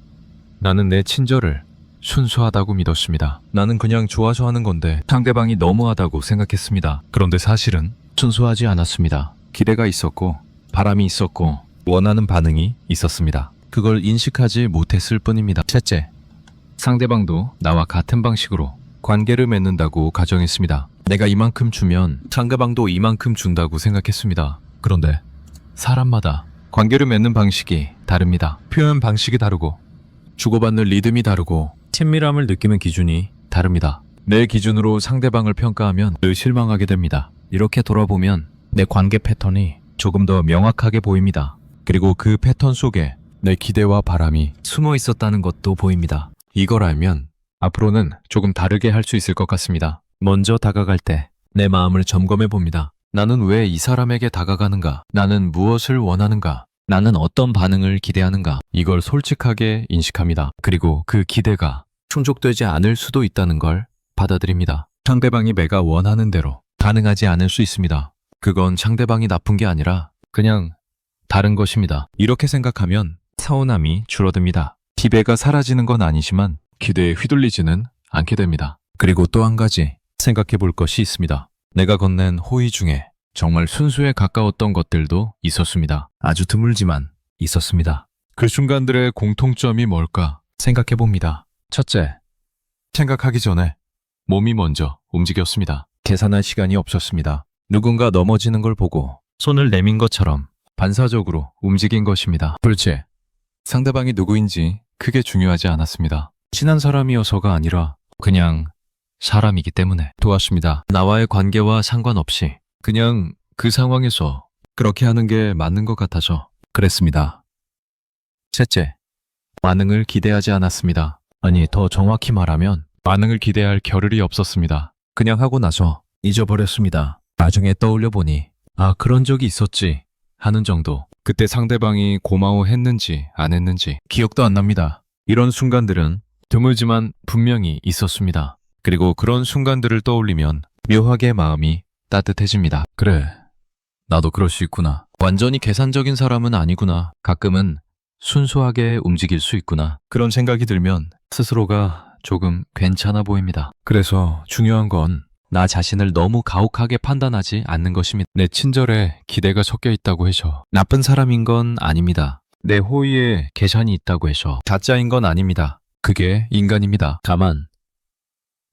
나는 내 친절을 순수하다고 믿었습니다. 나는 그냥 좋아서 하는 건데 상대방이 너무하다고 생각했습니다. 그런데 사실은 순수하지 않았습니다. 기대가 있었고 바람이 있었고 원하는 반응이 있었습니다. 그걸 인식하지 못했을 뿐입니다. 셋째, 상대방도 나와 같은 방식으로 관계를 맺는다고 가정했습니다. 내가 이만큼 주면 상대방도 이만큼 준다고 생각했습니다. 그런데 사람마다 관계를 맺는 방식이 다릅니다. 표현 방식이 다르고 주고받는 리듬이 다르고 친밀함을 느끼는 기준이 다릅니다. 내 기준으로 상대방을 평가하면 늘 실망하게 됩니다. 이렇게 돌아보면 내 관계 패턴이 조금 더 명확하게 보입니다. 그리고 그 패턴 속에 내 기대와 바람이 숨어 있었다는 것도 보입니다. 이걸 알면 앞으로는 조금 다르게 할 수 있을 것 같습니다. 먼저 다가갈 때 내 마음을 점검해 봅니다. 나는 왜 이 사람에게 다가가는가? 나는 무엇을 원하는가? 나는 어떤 반응을 기대하는가? 이걸 솔직하게 인식합니다. 그리고 그 기대가 충족되지 않을 수도 있다는 걸 받아들입니다. 상대방이 내가 원하는 대로 반응하지 않을 수 있습니다. 그건 상대방이 나쁜 게 아니라 그냥 다른 것입니다. 이렇게 생각하면 서운함이 줄어듭니다. 기대가 사라지는 건 아니지만 기대에 휘둘리지는 않게 됩니다. 그리고 또 한 가지 생각해 볼 것이 있습니다. 내가 건넨 호의 중에 정말 순수에 가까웠던 것들도 있었습니다. 아주 드물지만 있었습니다. 그 순간들의 공통점이 뭘까 생각해 봅니다. 첫째, 생각하기 전에 몸이 먼저 움직였습니다. 계산할 시간이 없었습니다. 누군가 넘어지는 걸 보고 손을 내민 것처럼 반사적으로 움직인 것입니다. 둘째, 상대방이 누구인지 크게 중요하지 않았습니다. 친한 사람이어서가 아니라 그냥 사람이기 때문에 도왔습니다. 나와의 관계와 상관없이 그냥 그 상황에서 그렇게 하는 게 맞는 것 같아서 그랬습니다. 셋째, 반응을 기대하지 않았습니다. 아니 더 정확히 말하면 반응을 기대할 겨를이 없었습니다. 그냥 하고 나서 잊어버렸습니다. 나중에 떠올려 보니 아, 그런 적이 있었지 하는 정도. 그때 상대방이 고마워했는지 안 했는지 기억도 안 납니다. 이런 순간들은 드물지만 분명히 있었습니다. 그리고 그런 순간들을 떠올리면 묘하게 마음이 따뜻해집니다. 그래, 나도 그럴 수 있구나. 완전히 계산적인 사람은 아니구나. 가끔은 순수하게 움직일 수 있구나. 그런 생각이 들면 스스로가 조금 괜찮아 보입니다. 그래서 중요한 건 나 자신을 너무 가혹하게 판단하지 않는 것입니다. 내 친절에 기대가 섞여 있다고 해서 나쁜 사람인 건 아닙니다. 내 호의에 계산이 있다고 해서 가짜인 건 아닙니다. 그게 인간입니다. 다만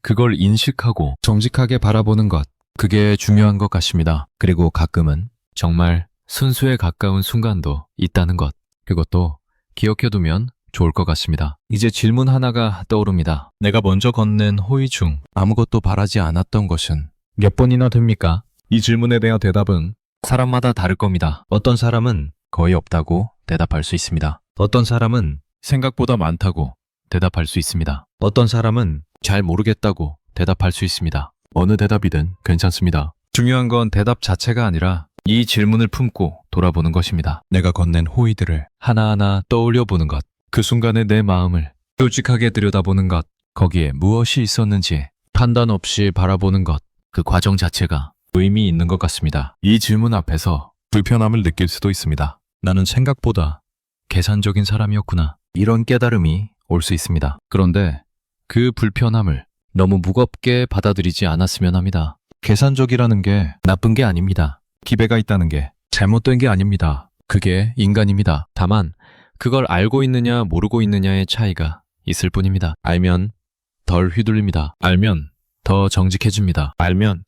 그걸 인식하고 정직하게 바라보는 것, 그게 중요한 것 같습니다. 그리고 가끔은 정말 순수에 가까운 순간도 있다는 것, 그것도 기억해두면 좋을 것 같습니다. 이제 질문 하나가 떠오릅니다. 내가 먼저 건넨 호의 중 아무것도 바라지 않았던 것은 몇 번이나 됩니까? 이 질문에 대한 대답은 사람마다 다를 겁니다. 어떤 사람은 거의 없다고 대답할 수 있습니다. 어떤 사람은 생각보다 많다고 대답할 수 있습니다. 어떤 사람은 잘 모르겠다고 대답할 수 있습니다. 어느 대답이든 괜찮습니다. 중요한 건 대답 자체가 아니라 이 질문을 품고 돌아보는 것입니다. 내가 건넨 호의들을 하나하나 떠올려 보는 것, 그 순간에 내 마음을 솔직하게 들여다보는 것, 거기에 무엇이 있었는지 판단 없이 바라보는 것, 그 과정 자체가 의미 있는 것 같습니다. 이 질문 앞에서 불편함을 느낄 수도 있습니다. 나는 생각보다 계산적인 사람이었구나. 이런 깨달음이 올 수 있습니다. 그런데 그 불편함을 너무 무겁게 받아들이지 않았으면 합니다. 계산적이라는 게 나쁜 게 아닙니다. 기배가 있다는 게 잘못된 게 아닙니다. 그게 인간입니다. 다만 그걸 알고 있느냐 모르고 있느냐의 차이가 있을 뿐입니다. 알면 덜 휘둘립니다. 알면 더 정직해집니다. 알면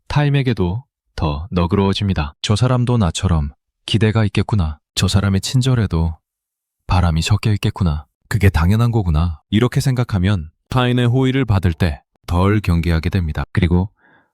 타인에게도 더 너그러워집니다. 저 사람도 나처럼 기대가 있겠구나. 저 사람의 친절에도 바람이 섞여 있겠구나. 그게 당연한 거구나. 이렇게 생각하면 타인의 호의를 받을 때 덜 경계하게 됩니다. 그리고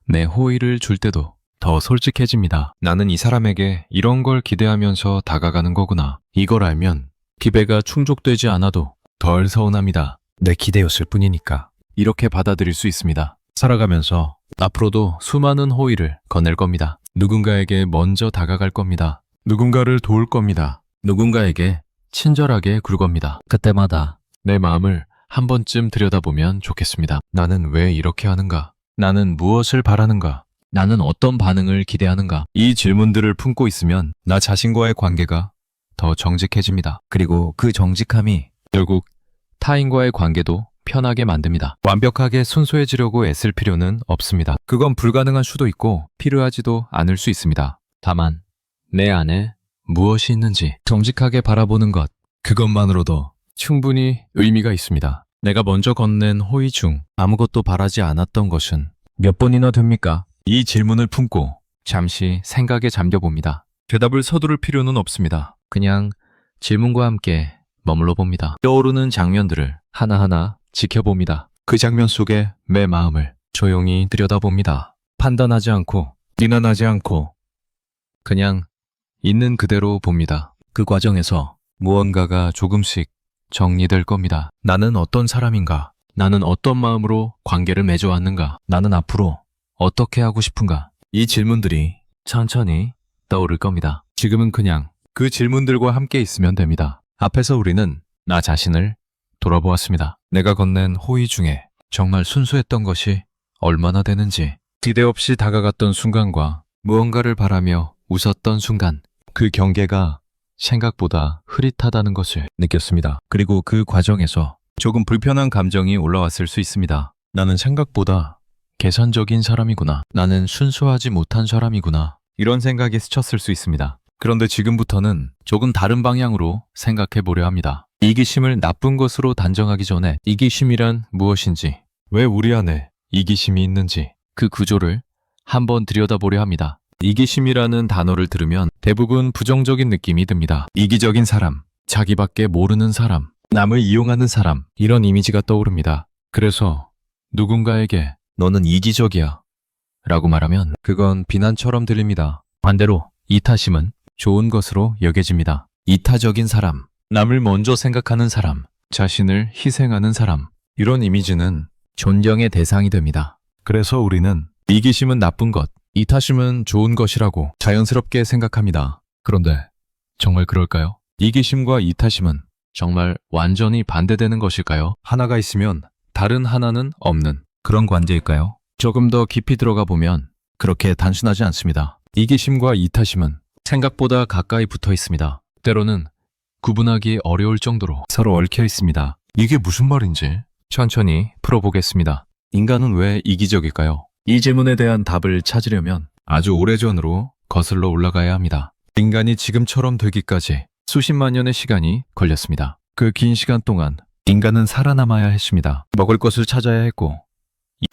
내 호의를 줄 때도 더 솔직해집니다. 나는 이 사람에게 이런 걸 기대하면서 다가가는 거구나. 이걸 알면 기대가 충족되지 않아도 덜 서운합니다. 내 기대였을 뿐이니까. 이렇게 받아들일 수 있습니다. 살아가면서 앞으로도 수많은 호의를 건넬 겁니다. 누군가에게 먼저 다가갈 겁니다. 누군가를 도울 겁니다. 누군가에게 친절하게 굴 겁니다. 그때마다 내 마음을 한 번쯤 들여다보면 좋겠습니다. 나는 왜 이렇게 하는가? 나는 무엇을 바라는가? 나는 어떤 반응을 기대하는가? 이 질문들을 품고 있으면 나 자신과의 관계가 더 정직해집니다. 그리고 그 정직함이 결국 타인과의 관계도 편하게 만듭니다. 완벽하게 순수해지려고 애쓸 필요는 없습니다. 그건 불가능할 수도 있고 필요하지도 않을 수 있습니다. 다만 내 안에 무엇이 있는지 정직하게 바라보는 것, 그것만으로도 충분히 의미가 있습니다. 내가 먼저 건넨 호의 중 아무것도 바라지 않았던 것은 몇 번이나 됩니까? 이 질문을 품고 잠시 생각에 잠겨봅니다. 대답을 서두를 필요는 없습니다. 그냥 질문과 함께 머물러 봅니다. 떠오르는 장면들을 하나하나 지켜봅니다. 그 장면 속에 내 마음을 조용히 들여다봅니다. 판단하지 않고 비난하지 않고 그냥 있는 그대로 봅니다. 그 과정에서 무언가가 조금씩 정리될 겁니다. 나는 어떤 사람인가? 나는 어떤 마음으로 관계를 맺어왔는가? 나는 앞으로 어떻게 하고 싶은가? 이 질문들이 천천히 떠오를 겁니다. 지금은 그냥 그 질문들과 함께 있으면 됩니다. 앞에서 우리는 나 자신을 돌아보았습니다. 내가 건넨 호의 중에 정말 순수했던 것이 얼마나 되는지, 기대 없이 다가갔던 순간과 무언가를 바라며 웃었던 순간, 그 경계가 생각보다 흐릿하다는 것을 느꼈습니다. 그리고 그 과정에서 조금 불편한 감정이 올라왔을 수 있습니다. 나는 생각보다 계산적인 사람이구나. 나는 순수하지 못한 사람이구나. 이런 생각이 스쳤을 수 있습니다. 그런데 지금부터는 조금 다른 방향으로 생각해 보려 합니다. 이기심을 나쁜 것으로 단정하기 전에 이기심이란 무엇인지, 왜 우리 안에 이기심이 있는지 그 구조를 한번 들여다보려 합니다. 이기심이라는 단어를 들으면 대부분 부정적인 느낌이 듭니다. 이기적인 사람, 자기밖에 모르는 사람, 남을 이용하는 사람, 이런 이미지가 떠오릅니다. 그래서 누군가에게 너는 이기적이야 라고 말하면 그건 비난처럼 들립니다. 반대로 이타심은 좋은 것으로 여겨집니다. 이타적인 사람, 남을 먼저 생각하는 사람, 자신을 희생하는 사람, 이런 이미지는 존경의 대상이 됩니다. 그래서 우리는 이기심은 나쁜 것, 이타심은 좋은 것이라고 자연스럽게 생각합니다. 그런데 정말 그럴까요? 이기심과 이타심은 정말 완전히 반대되는 것일까요? 하나가 있으면 다른 하나는 없는 그런 관계일까요? 조금 더 깊이 들어가 보면 그렇게 단순하지 않습니다. 이기심과 이타심은 생각보다 가까이 붙어 있습니다. 때로는 구분하기 어려울 정도로 서로 얽혀 있습니다. 이게 무슨 말인지 천천히 풀어보겠습니다. 인간은 왜 이기적일까요? 이 질문에 대한 답을 찾으려면 아주 오래전으로 거슬러 올라가야 합니다. 인간이 지금처럼 되기까지 수십만 년의 시간이 걸렸습니다. 그 긴 시간 동안 인간은 살아남아야 했습니다. 먹을 것을 찾아야 했고,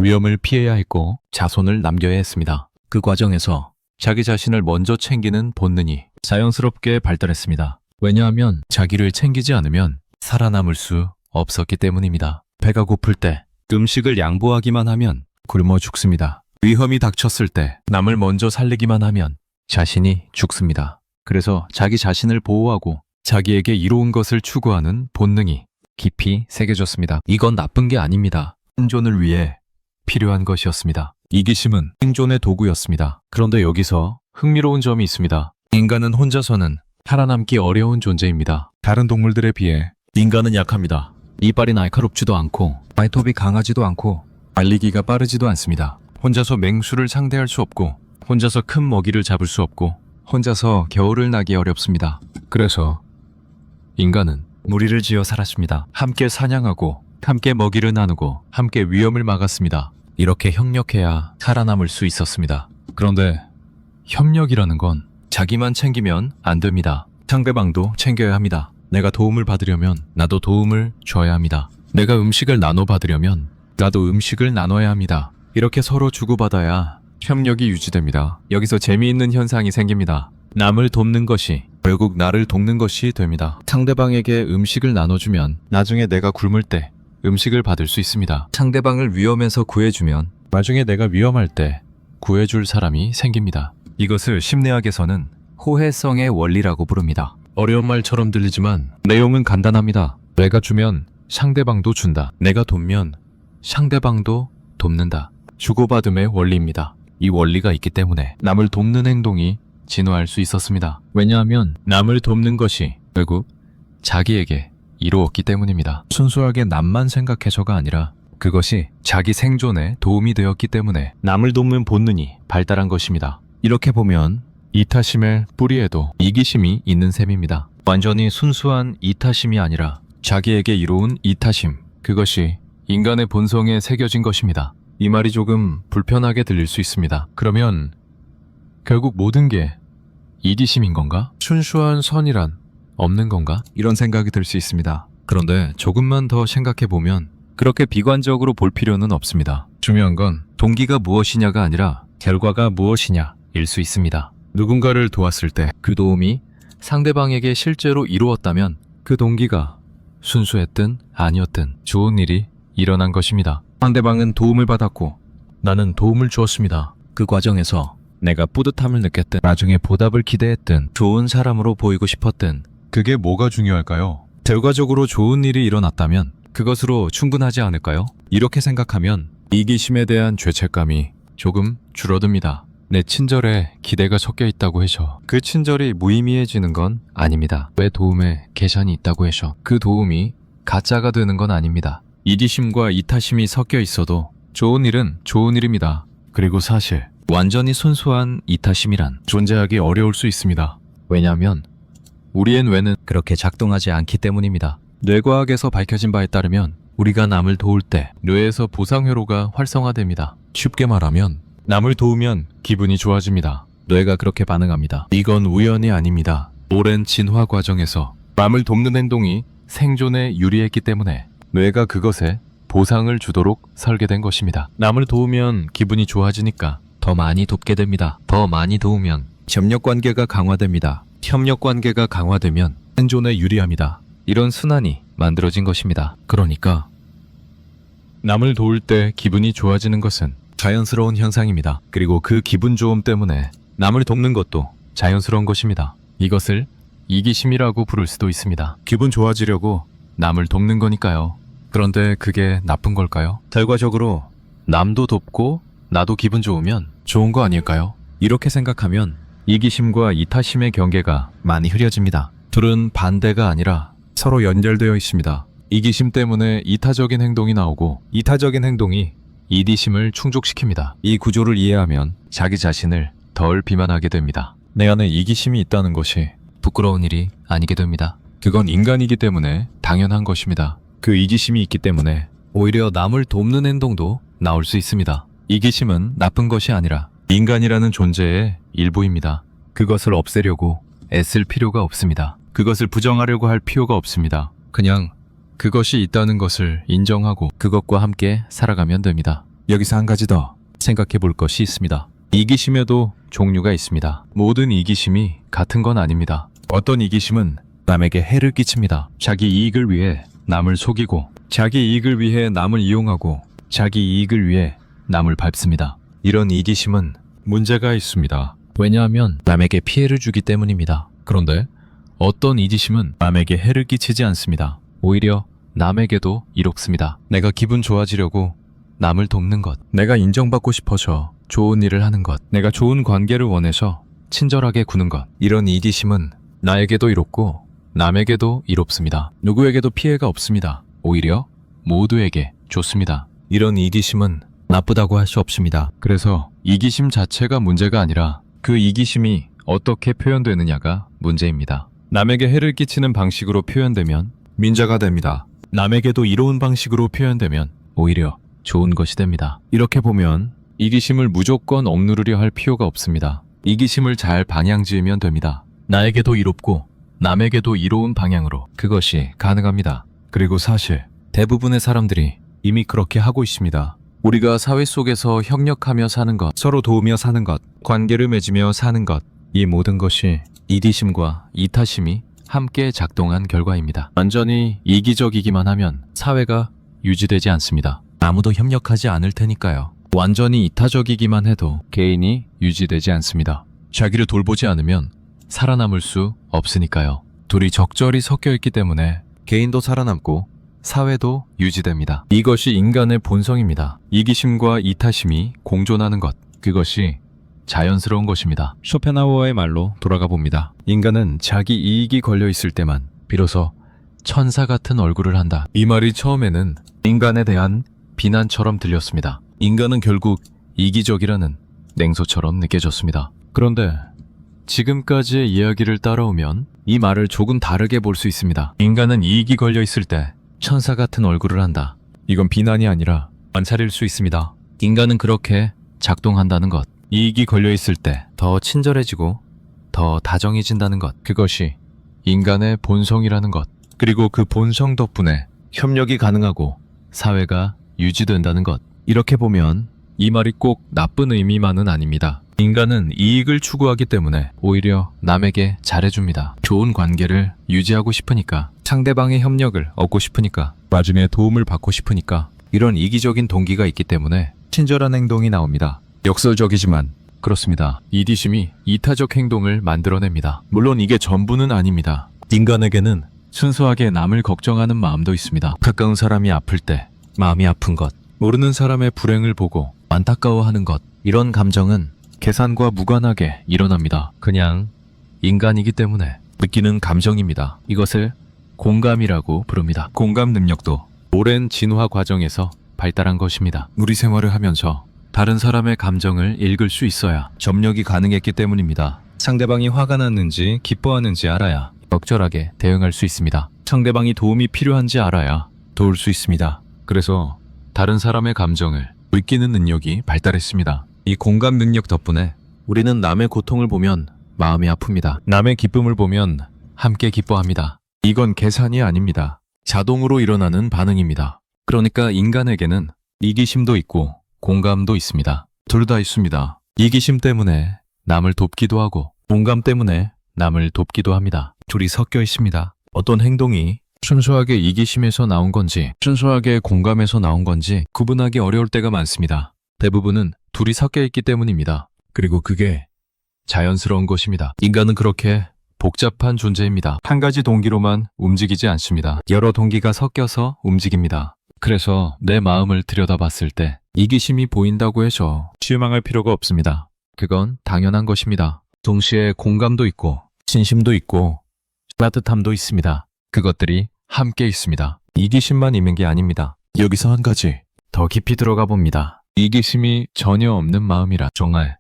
위험을 피해야 했고, 자손을 남겨야 했습니다. 그 과정에서 자기 자신을 먼저 챙기는 본능이 자연스럽게 발달했습니다. 왜냐하면 자기를 챙기지 않으면 살아남을 수 없었기 때문입니다. 배가 고플 때 음식을 양보하기만 하면 굶어 죽습니다. 위험이 닥쳤을 때 남을 먼저 살리기만 하면 자신이 죽습니다. 그래서 자기 자신을 보호하고 자기에게 이로운 것을 추구하는 본능이 깊이 새겨졌습니다. 이건 나쁜 게 아닙니다. 생존을 위해 필요한 것이었습니다. 이기심은 생존의 도구였습니다. 그런데 여기서 흥미로운 점이 있습니다. 인간은 혼자서는 살아남기 어려운 존재입니다. 다른 동물들에 비해 인간은 약합니다. 이빨이 날카롭지도 않고 발톱이 강하지도 않고 달리기가 빠르지도 않습니다. 혼자서 맹수를 상대할 수 없고 혼자서 큰 먹이를 잡을 수 없고 혼자서 겨울을 나기 어렵습니다. 그래서 인간은 무리를 지어 살았습니다. 함께 사냥하고 함께 먹이를 나누고 함께 위험을 막았습니다. 이렇게 협력해야 살아남을 수 있었습니다. 그런데 협력이라는 건 자기만 챙기면 안 됩니다. 상대방도 챙겨야 합니다. 내가 도움을 받으려면 나도 도움을 줘야 합니다. 내가 음식을 나눠받으려면 나도 음식을 나눠야 합니다. 이렇게 서로 주고받아야 협력이 유지됩니다. 여기서 재미있는 현상이 생깁니다. 남을 돕는 것이 결국 나를 돕는 것이 됩니다. 상대방에게 음식을 나눠주면 나중에 내가 굶을 때 음식을 받을 수 있습니다. 상대방을 위험에서 구해주면 나중에 내가 위험할 때 구해줄 사람이 생깁니다. 이것을 심리학에서는 호혜성의 원리라고 부릅니다. 어려운 말처럼 들리지만 내용은 간단합니다. 내가 주면 상대방도 준다. 내가 돕면 상대방도 돕는다. 주고받음의 원리입니다. 이 원리가 있기 때문에 남을 돕는 행동이 진화할 수 있었습니다. 왜냐하면 남을 돕는 것이 결국 자기에게 이루었기 때문입니다. 순수하게 남만 생각해서가 아니라 그것이 자기 생존에 도움이 되었기 때문에 남을 돕는 본능이 발달한 것입니다. 이렇게 보면 이타심의 뿌리에도 이기심이 있는 셈입니다. 완전히 순수한 이타심이 아니라 자기에게 이로운 이타심, 그것이 인간의 본성에 새겨진 것입니다. 이 말이 조금 불편하게 들릴 수 있습니다. 그러면 결국 모든 게 이기심인 건가? 순수한 선이란 없는 건가? 이런 생각이 들 수 있습니다. 그런데 조금만 더 생각해보면 그렇게 비관적으로 볼 필요는 없습니다. 중요한 건 동기가 무엇이냐가 아니라 결과가 무엇이냐일 수 있습니다. 누군가를 도왔을 때 그 도움이 상대방에게 실제로 이루었다면 그 동기가 순수했든 아니었든 좋은 일이 일어난 것입니다. 상대방은 도움을 받았고 나는 도움을 주었습니다. 그 과정에서 내가 뿌듯함을 느꼈든 나중에 보답을 기대했든 좋은 사람으로 보이고 싶었든 그게 뭐가 중요할까요? 결과적으로 좋은 일이 일어났다면 그것으로 충분하지 않을까요? 이렇게 생각하면 이기심에 대한 죄책감이 조금 줄어듭니다. 내 친절에 기대가 섞여 있다고 해서 그 친절이 무의미해지는 건 아닙니다. 왜 도움에 계산이 있다고 해서 그 도움이 가짜가 되는 건 아닙니다. 이기심과 이타심이 섞여 있어도 좋은 일은 좋은 일입니다. 그리고 사실 완전히 순수한 이타심이란 존재하기 어려울 수 있습니다. 왜냐하면 우리의 뇌는 그렇게 작동하지 않기 때문입니다. 뇌과학에서 밝혀진 바에 따르면 우리가 남을 도울 때 뇌에서 보상회로가 활성화됩니다. 쉽게 말하면 남을 도우면 기분이 좋아집니다. 뇌가 그렇게 반응합니다. 이건 우연이 아닙니다. 오랜 진화 과정에서 남을 돕는 행동이 생존에 유리했기 때문에 뇌가 그것에 보상을 주도록 설계된 것입니다. 남을 도우면 기분이 좋아지니까 더 많이 돕게 됩니다. 더 많이 도우면 협력 관계가 강화됩니다. 협력 관계가 강화되면 생존에 유리합니다. 이런 순환이 만들어진 것입니다. 그러니까 남을 도울 때 기분이 좋아지는 것은 자연스러운 현상입니다. 그리고 그 기분 좋음 때문에 남을 돕는 것도 자연스러운 것입니다. 이것을 이기심이라고 부를 수도 있습니다. 기분 좋아지려고 남을 돕는 거니까요. 그런데 그게 나쁜 걸까요? 결과적으로 남도 돕고 나도 기분 좋으면 좋은 거 아닐까요? 이렇게 생각하면 이기심과 이타심의 경계가 많이 흐려집니다. 둘은 반대가 아니라 서로 연결되어 있습니다. 이기심 때문에 이타적인 행동이 나오고 이타적인 행동이 이디심을 충족시킵니다. 이 구조를 이해하면 자기 자신을 덜 비난하게 됩니다. 내 안에 이기심이 있다는 것이 부끄러운 일이 아니게 됩니다. 그건 인간이기 때문에 당연한 것입니다. 그 이기심이 있기 때문에 오히려 남을 돕는 행동도 나올 수 있습니다. 이기심은 나쁜 것이 아니라 인간이라는 존재의 일부입니다. 그것을 없애려고 애쓸 필요가 없습니다. 그것을 부정하려고 할 필요가 없습니다. 그냥 그것이 있다는 것을 인정하고 그것과 함께 살아가면 됩니다. 여기서 한 가지 더 생각해 볼 것이 있습니다. 이기심에도 종류가 있습니다. 모든 이기심이 같은 건 아닙니다. 어떤 이기심은 남에게 해를 끼칩니다. 자기 이익을 위해 남을 속이고 자기 이익을 위해 남을 이용하고 자기 이익을 위해 남을 밟습니다. 이런 이기심은 문제가 있습니다. 왜냐하면 남에게 피해를 주기 때문입니다. 그런데 어떤 이기심은 남에게 해를 끼치지 않습니다. 오히려 남에게도 이롭습니다. 내가 기분 좋아지려고 남을 돕는 것, 내가 인정받고 싶어서 좋은 일을 하는 것, 내가 좋은 관계를 원해서 친절하게 구는 것, 이런 이기심은 나에게도 이롭고 남에게도 이롭습니다. 누구에게도 피해가 없습니다. 오히려 모두에게 좋습니다. 이런 이기심은 나쁘다고 할 수 없습니다. 그래서 이기심 자체가 문제가 아니라 그 이기심이 어떻게 표현되느냐가 문제입니다. 남에게 해를 끼치는 방식으로 표현되면 민자가 됩니다. 남에게도 이로운 방식으로 표현되면 오히려 좋은 것이 됩니다. 이렇게 보면 이기심을 무조건 억누르려 할 필요가 없습니다. 이기심을 잘 방향 지으면 됩니다. 나에게도 이롭고 남에게도 이로운 방향으로 그것이 가능합니다. 그리고 사실 대부분의 사람들이 이미 그렇게 하고 있습니다. 우리가 사회 속에서 협력하며 사는 것, 서로 도우며 사는 것, 관계를 맺으며 사는 것, 이 모든 것이 이기심과 이타심이 함께 작동한 결과입니다. 완전히 이기적이기만 하면 사회가 유지되지 않습니다. 아무도 협력하지 않을 테니까요. 완전히 이타적이기만 해도 개인이 유지되지 않습니다. 자기를 돌보지 않으면 살아남을 수 없으니까요. 둘이 적절히 섞여 있기 때문에 개인도 살아남고 사회도 유지됩니다. 이것이 인간의 본성입니다. 이기심과 이타심이 공존하는 것, 그것이 자연스러운 것입니다. 쇼펜하우어의 말로 돌아가 봅니다. 인간은 자기 이익이 걸려 있을 때만 비로소 천사 같은 얼굴을 한다. 이 말이 처음에는 인간에 대한 비난처럼 들렸습니다. 인간은 결국 이기적이라는 냉소처럼 느껴졌습니다. 그런데 지금까지의 이야기를 따라오면 이 말을 조금 다르게 볼 수 있습니다. 인간은 이익이 걸려 있을 때 천사 같은 얼굴을 한다. 이건 비난이 아니라 관찰일 수 있습니다. 인간은 그렇게 작동한다는 것. 이익이 걸려 있을 때 더 친절해지고 더 다정해진다는 것. 그것이 인간의 본성이라는 것. 그리고 그 본성 덕분에 협력이 가능하고 사회가 유지된다는 것. 이렇게 보면 이 말이 꼭 나쁜 의미만은 아닙니다. 인간은 이익을 추구하기 때문에 오히려 남에게 잘해줍니다. 좋은 관계를 유지하고 싶으니까, 상대방의 협력을 얻고 싶으니까, 나중에 도움을 받고 싶으니까, 이런 이기적인 동기가 있기 때문에 친절한 행동이 나옵니다. 역설적이지만 그렇습니다. 이기심이 이타적 행동을 만들어냅니다. 물론 이게 전부는 아닙니다. 인간에게는 순수하게 남을 걱정하는 마음도 있습니다. 가까운 사람이 아플 때 마음이 아픈 것, 모르는 사람의 불행을 보고 안타까워하는 것, 이런 감정은 계산과 무관하게 일어납니다. 그냥 인간이기 때문에 느끼는 감정입니다. 이것을 공감이라고 부릅니다. 공감 능력도 오랜 진화 과정에서 발달한 것입니다. 우리 생활을 하면서 다른 사람의 감정을 읽을 수 있어야 접력이 가능했기 때문입니다. 상대방이 화가 났는지 기뻐하는지 알아야 적절하게 대응할 수 있습니다. 상대방이 도움이 필요한지 알아야 도울 수 있습니다. 그래서 다른 사람의 감정을 느끼는 능력이 발달했습니다. 이 공감 능력 덕분에 우리는 남의 고통을 보면 마음이 아픕니다. 남의 기쁨을 보면 함께 기뻐합니다. 이건 계산이 아닙니다. 자동으로 일어나는 반응입니다. 그러니까 인간에게는 이기심도 있고 공감도 있습니다. 둘 다 있습니다. 이기심 때문에 남을 돕기도 하고 공감 때문에 남을 돕기도 합니다. 둘이 섞여 있습니다. 어떤 행동이 순수하게 이기심에서 나온 건지 순수하게 공감에서 나온 건지 구분하기 어려울 때가 많습니다. 대부분은 둘이 섞여 있기 때문입니다. 그리고 그게 자연스러운 것입니다. 인간은 그렇게 복잡한 존재입니다. 한 가지 동기로만 움직이지 않습니다. 여러 동기가 섞여서 움직입니다. 그래서 내 마음을 들여다봤을 때 이기심이 보인다고 해서 실망할 필요가 없습니다. 그건 당연한 것입니다. 동시에 공감도 있고 진심도 있고 따뜻함도 있습니다. 그것들이 함께 있습니다. 이기심만 있는 게 아닙니다. 여기서 한 가지 더 깊이 들어가 봅니다. 이기심이 전혀 없는 마음이라 정말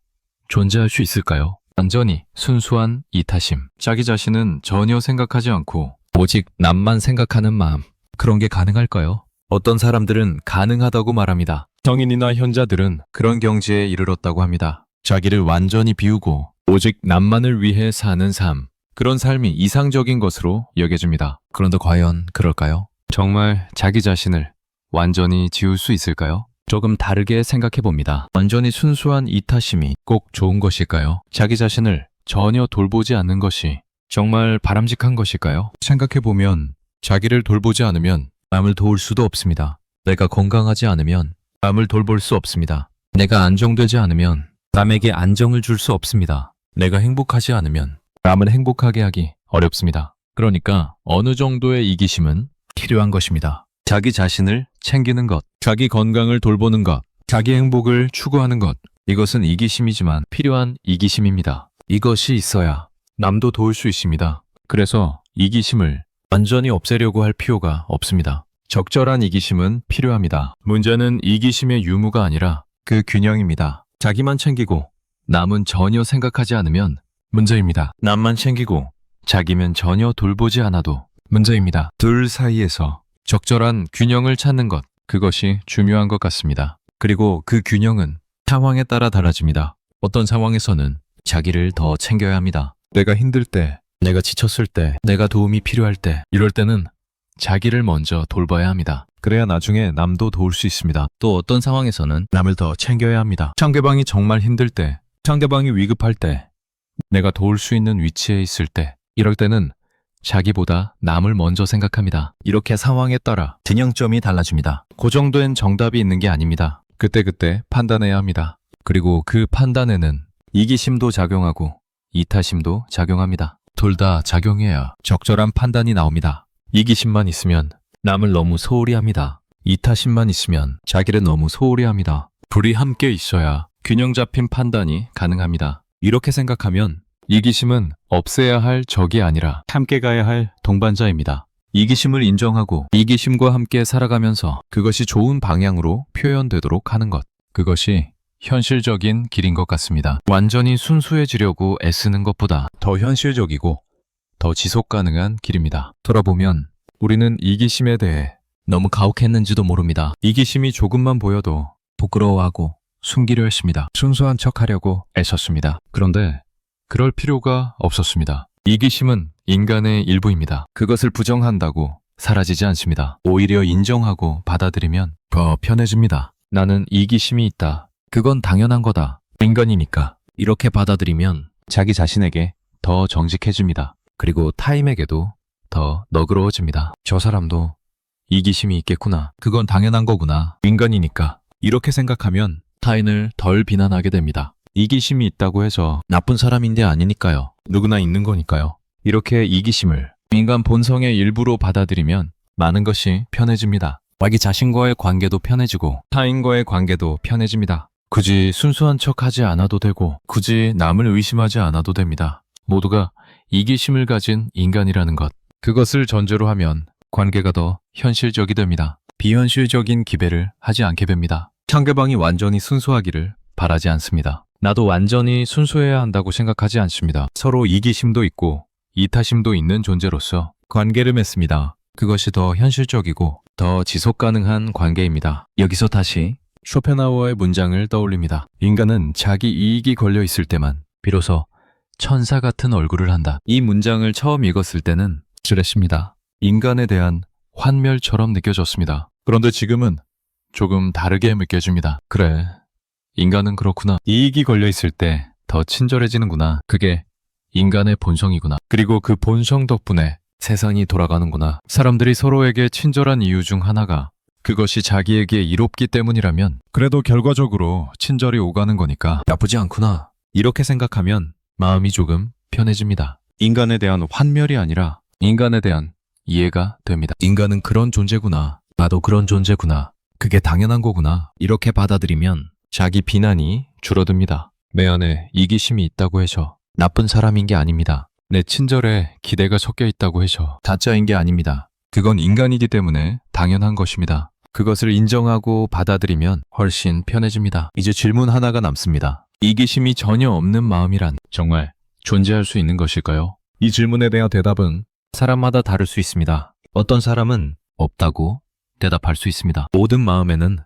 존재할 수 있을까요? 완전히 순수한 이타심. 자기 자신은 전혀 생각하지 않고 오직 남만 생각하는 마음. 그런 게 가능할까요? 어떤 사람들은 가능하다고 말합니다. 성인이나 현자들은 그런 경지에 이르렀다고 합니다. 자기를 완전히 비우고 오직 남만을 위해 사는 삶. 그런 삶이 이상적인 것으로 여겨집니다. 그런데 과연 그럴까요? 정말 자기 자신을 완전히 지울 수 있을까요? 조금 다르게 생각해 봅니다. 완전히 순수한 이타심이 꼭 좋은 것일까요? 자기 자신을 전혀 돌보지 않는 것이 정말 바람직한 것일까요? 생각해 보면 자기를 돌보지 않으면 남을 도울 수도 없습니다. 내가 건강하지 않으면 남을 돌볼 수 없습니다. 내가 안정되지 않으면 남에게 안정을 줄 수 없습니다. 내가 행복하지 않으면 남을 행복하게 하기 어렵습니다. 그러니까 어느 정도의 이기심은 필요한 것입니다. 자기 자신을 챙기는 것, 자기 건강을 돌보는 것, 자기 행복을 추구하는 것, 이것은 이기심이지만 필요한 이기심입니다. 이것이 있어야 남도 도울 수 있습니다. 그래서 이기심을 완전히 없애려고 할 필요가 없습니다. 적절한 이기심은 필요합니다. 문제는 이기심의 유무가 아니라 그 균형입니다. 자기만 챙기고 남은 전혀 생각하지 않으면 문제입니다. 남만 챙기고 자기면 전혀 돌보지 않아도 문제입니다. 둘 사이에서 적절한 균형을 찾는 것, 그것이 중요한 것 같습니다. 그리고 그 균형은 상황에 따라 달라집니다. 어떤 상황에서는 자기를 더 챙겨야 합니다. 내가 힘들 때, 내가 지쳤을 때, 내가 도움이 필요할 때, 이럴 때는 자기를 먼저 돌봐야 합니다. 그래야 나중에 남도 도울 수 있습니다. 또 어떤 상황에서는 남을 더 챙겨야 합니다. 상대방이 정말 힘들 때, 상대방이 위급할 때, 내가 도울 수 있는 위치에 있을 때, 이럴 때는 자기보다 남을 먼저 생각합니다. 이렇게 상황에 따라 균형점이 달라집니다. 고정된 정답이 있는 게 아닙니다. 그때그때 판단해야 합니다. 그리고 그 판단에는 이기심도 작용하고 이타심도 작용합니다. 둘 다 작용해야 적절한 판단이 나옵니다. 이기심만 있으면 남을 너무 소홀히 합니다. 이타심만 있으면 자기를 너무 소홀히 합니다. 둘이 함께 있어야 균형 잡힌 판단이 가능합니다. 이렇게 생각하면 이기심은 없애야 할 적이 아니라 함께 가야 할 동반자입니다. 이기심을 인정하고 이기심과 함께 살아가면서 그것이 좋은 방향으로 표현되도록 하는 것. 그것이 현실적인 길인 것 같습니다. 완전히 순수해지려고 애쓰는 것보다 더 현실적이고 더 지속 가능한 길입니다. 돌아보면 우리는 이기심에 대해 너무 가혹했는지도 모릅니다. 이기심이 조금만 보여도 부끄러워하고 숨기려 했습니다. 순수한 척하려고 애썼습니다. 그런데 그럴 필요가 없었습니다. 이기심은 인간의 일부입니다. 그것을 부정한다고 사라지지 않습니다. 오히려 인정하고 받아들이면 더 편해집니다. 나는 이기심이 있다. 그건 당연한 거다. 인간이니까. 이렇게 받아들이면 자기 자신에게 더 정직해집니다. 그리고 타인에게도 더 너그러워집니다. 저 사람도 이기심이 있겠구나. 그건 당연한 거구나. 인간이니까. 이렇게 생각하면 타인을 덜 비난하게 됩니다. 이기심이 있다고 해서 나쁜 사람인데 아니니까요. 누구나 있는 거니까요. 이렇게 이기심을 인간 본성의 일부로 받아들이면 많은 것이 편해집니다. 자기 자신과의 관계도 편해지고 타인과의 관계도 편해집니다. 굳이 순수한 척하지 않아도 되고 굳이 남을 의심하지 않아도 됩니다. 모두가 이기심을 가진 인간이라는 것. 그것을 전제로 하면 관계가 더 현실적이 됩니다. 비현실적인 기대를 하지 않게 됩니다. 상대방이 완전히 순수하기를 바라지 않습니다. 나도 완전히 순수해야 한다고 생각하지 않습니다. 서로 이기심도 있고 이타심도 있는 존재로서 관계를 맺습니다. 그것이 더 현실적이고 더 지속 가능한 관계입니다. 여기서 다시 쇼펜하우어의 문장을 떠올립니다. 인간은 자기 이익이 걸려 있을 때만 비로소 천사 같은 얼굴을 한다. 이 문장을 처음 읽었을 때는 그랬습니다. 인간에 대한 환멸처럼 느껴졌습니다. 그런데 지금은 조금 다르게 느껴집니다. 그래, 인간은 그렇구나. 이익이 걸려 있을 때 더 친절해지는구나. 그게 인간의 본성이구나. 그리고 그 본성 덕분에 세상이 돌아가는구나. 사람들이 서로에게 친절한 이유 중 하나가 그것이 자기에게 이롭기 때문이라면 그래도 결과적으로 친절이 오가는 거니까 나쁘지 않구나. 이렇게 생각하면 마음이 조금 편해집니다. 인간에 대한 환멸이 아니라 인간에 대한 이해가 됩니다. 인간은 그런 존재구나. 나도 그런 존재구나. 그게 당연한 거구나. 이렇게 받아들이면 자기 비난이 줄어듭니다. 내 안에 이기심이 있다고 해서 나쁜 사람인 게 아닙니다. 내 친절에 기대가 섞여 있다고 해서 가짜인 게 아닙니다. 그건 인간이기 때문에 당연한 것입니다. 그것을 인정하고 받아들이면 훨씬 편해집니다. 이제 질문 하나가 남습니다. 이기심이 전혀 없는 마음이란 정말 존재할 수 있는 것일까요? 이 질문에 대한 대답은 사람마다 다를 수 있습니다. 어떤 사람은 없다고 대답할 수 있습니다. 모든 마음에는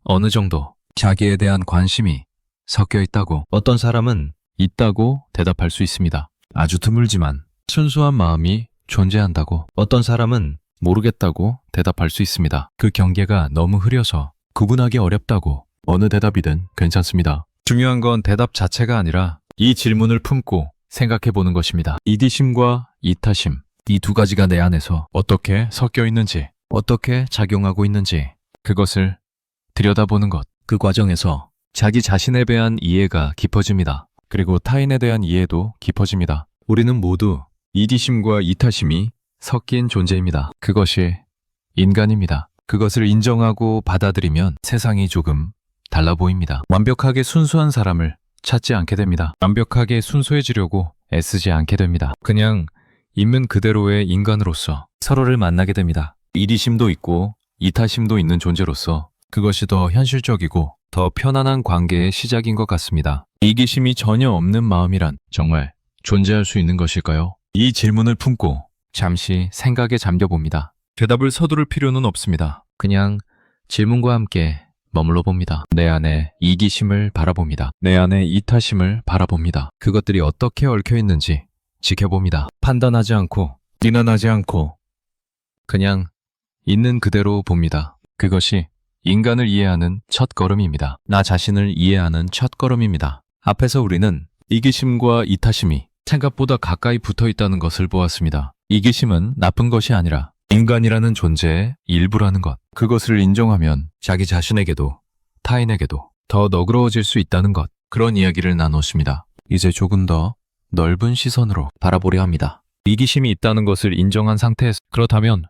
어느 정도 자기에 대한 관심이 섞여 있다고, 어떤 사람은 있다고 대답할 수 있습니다. 아주 드물지만 순수한 마음이 존재한다고, 어떤 사람은 모르겠다고 대답할 수 있습니다. 그 경계가 너무 흐려서 구분하기 어렵다고 어느 대답이든 괜찮습니다. 중요한 건 대답 자체가 아니라 이 질문을 품고 생각해 보는 것입니다. 이기심과 이타심, 이 두 가지가 내 안에서 어떻게 섞여 있는지, 어떻게 작용하고 있는지 그것을 들여다보는 것. 그 과정에서 자기 자신에 대한 이해가 깊어집니다. 그리고 타인에 대한 이해도 깊어집니다. 우리는 모두 이기심과 이타심이 섞인 존재입니다. 그것이 인간입니다. 그것을 인정하고 받아들이면 세상이 조금 달라 보입니다. 완벽하게 순수한 사람을 찾지 않게 됩니다. 완벽하게 순수해지려고 애쓰지 않게 됩니다. 그냥 있는 그대로의 인간으로서 서로를 만나게 됩니다. 이기심도 있고 이타심도 있는 존재로서 그것이 더 현실적이고 더 편안한 관계의 시작인 것 같습니다. 이기심이 전혀 없는 마음이란 정말 존재할 수 있는 것일까요? 이 질문을 품고 잠시 생각에 잠겨봅니다. 대답을 서두를 필요는 없습니다. 그냥 질문과 함께 머물러 봅니다. 내 안에 이기심을 바라봅니다. 내 안에 이타심을 바라봅니다. 그것들이 어떻게 얽혀 있는지 지켜봅니다. 판단하지 않고 비난하지 않고 그냥 있는 그대로 봅니다. 그것이 인간을 이해하는 첫 걸음입니다. 나 자신을 이해하는 첫 걸음입니다. 앞에서 우리는 이기심과 이타심이 생각보다 가까이 붙어 있다는 것을 보았습니다. 이기심은 나쁜 것이 아니라 인간이라는 존재의 일부라는 것. 그것을 인정하면 자기 자신에게도 타인에게도 더 너그러워질 수 있다는 것. 그런 이야기를 나눴습니다. 이제 조금 더 넓은 시선으로 바라보려 합니다. 이기심이 있다는 것을 인정한 상태에서 그렇다면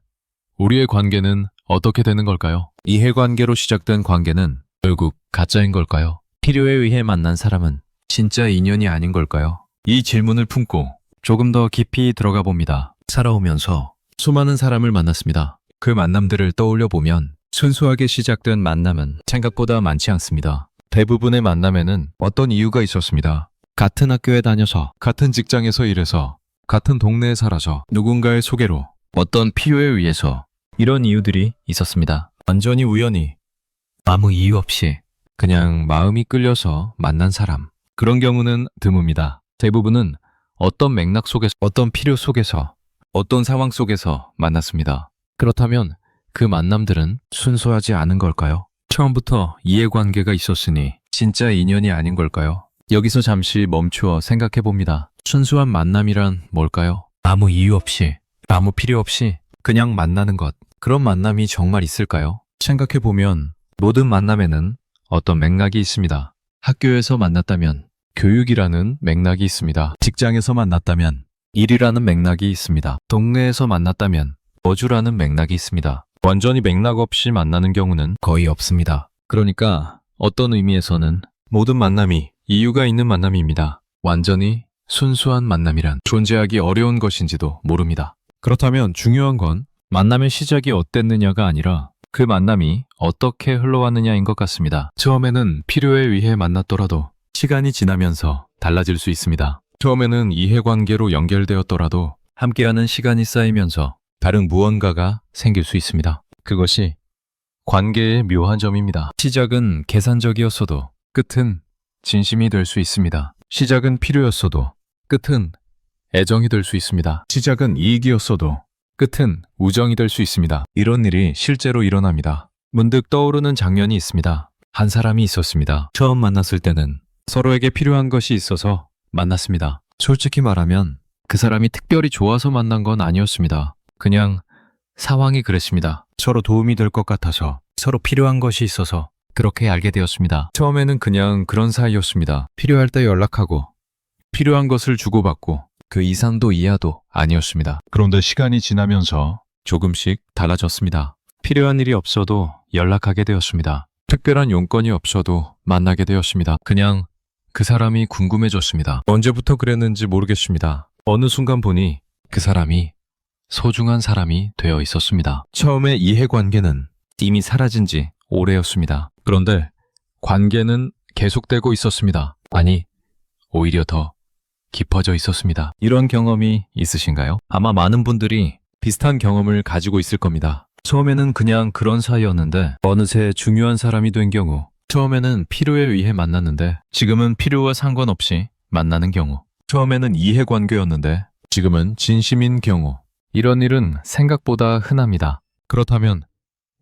우리의 관계는 어떻게 되는 걸까요? 이해관계로 시작된 관계는 결국 가짜인 걸까요? 필요에 의해 만난 사람은 진짜 인연이 아닌 걸까요? 이 질문을 품고 조금 더 깊이 들어가 봅니다. 살아오면서 수많은 사람을 만났습니다. 그 만남들을 떠올려 보면 순수하게 시작된 만남은 생각보다 많지 않습니다. 대부분의 만남에는 어떤 이유가 있었습니다. 같은 학교에 다녀서, 같은 직장에서 일해서, 같은 동네에 살아서, 누군가의 소개로, 어떤 필요에 의해서 이런 이유들이 있었습니다. 완전히 우연히, 아무 이유 없이 그냥 마음이 끌려서 만난 사람. 그런 경우는 드뭅니다. 대부분은 어떤 맥락 속에서, 어떤 필요 속에서, 어떤 상황 속에서 만났습니다. 그렇다면 그 만남들은 순수하지 않은 걸까요? 처음부터 이해관계가 있었으니 진짜 인연이 아닌 걸까요? 여기서 잠시 멈추어 생각해 봅니다. 순수한 만남이란 뭘까요? 아무 이유 없이, 아무 필요 없이 그냥 만나는 것. 그런 만남이 정말 있을까요? 생각해 보면 모든 만남에는 어떤 맥락이 있습니다. 학교에서 만났다면 교육이라는 맥락이 있습니다. 직장에서 만났다면 일이라는 맥락이 있습니다. 동네에서 만났다면 거주라는 맥락이 있습니다. 완전히 맥락 없이 만나는 경우는 거의 없습니다. 그러니까 어떤 의미에서는 모든 만남이 이유가 있는 만남입니다. 완전히 순수한 만남이란 존재하기 어려운 것인지도 모릅니다. 그렇다면 중요한 건 만남의 시작이 어땠느냐가 아니라 그 만남이 어떻게 흘러왔느냐인 것 같습니다. 처음에는 필요에 의해 만났더라도 시간이 지나면서 달라질 수 있습니다. 처음에는 이해관계로 연결되었더라도 함께하는 시간이 쌓이면서 다른 무언가가 생길 수 있습니다. 그것이 관계의 묘한 점입니다. 시작은 계산적이었어도 끝은 진심이 될 수 있습니다. 시작은 필요였어도 끝은 애정이 될 수 있습니다. 시작은 이익이었어도 끝은 우정이 될 수 있습니다. 이런 일이 실제로 일어납니다. 문득 떠오르는 장면이 있습니다. 한 사람이 있었습니다. 처음 만났을 때는 서로에게 필요한 것이 있어서 만났습니다. 솔직히 말하면 그 사람이 특별히 좋아서 만난 건 아니었습니다. 그냥 상황이 그랬습니다. 서로 도움이 될 것 같아서, 서로 필요한 것이 있어서 그렇게 알게 되었습니다. 처음에는 그냥 그런 사이였습니다. 필요할 때 연락하고 필요한 것을 주고받고 그 이상도 이하도 아니었습니다. 그런데 시간이 지나면서 조금씩 달라졌습니다. 필요한 일이 없어도 연락하게 되었습니다. 특별한 용건이 없어도 만나게 되었습니다. 그냥 그 사람이 궁금해졌습니다. 언제부터 그랬는지 모르겠습니다. 어느 순간 보니 그 사람이 소중한 사람이 되어 있었습니다. 처음에 이해관계는 이미 사라진 지 오래였습니다. 그런데 관계는 계속되고 있었습니다. 아니, 오히려 더 깊어져 있었습니다. 이런 경험이 있으신가요? 아마 많은 분들이 비슷한 경험을 가지고 있을 겁니다. 처음에는 그냥 그런 사이였는데 어느새 중요한 사람이 된 경우, 처음에는 필요에 의해 만났는데 지금은 필요와 상관없이 만나는 경우, 처음에는 이해관계였는데 지금은 진심인 경우, 이런 일은 생각보다 흔합니다. 그렇다면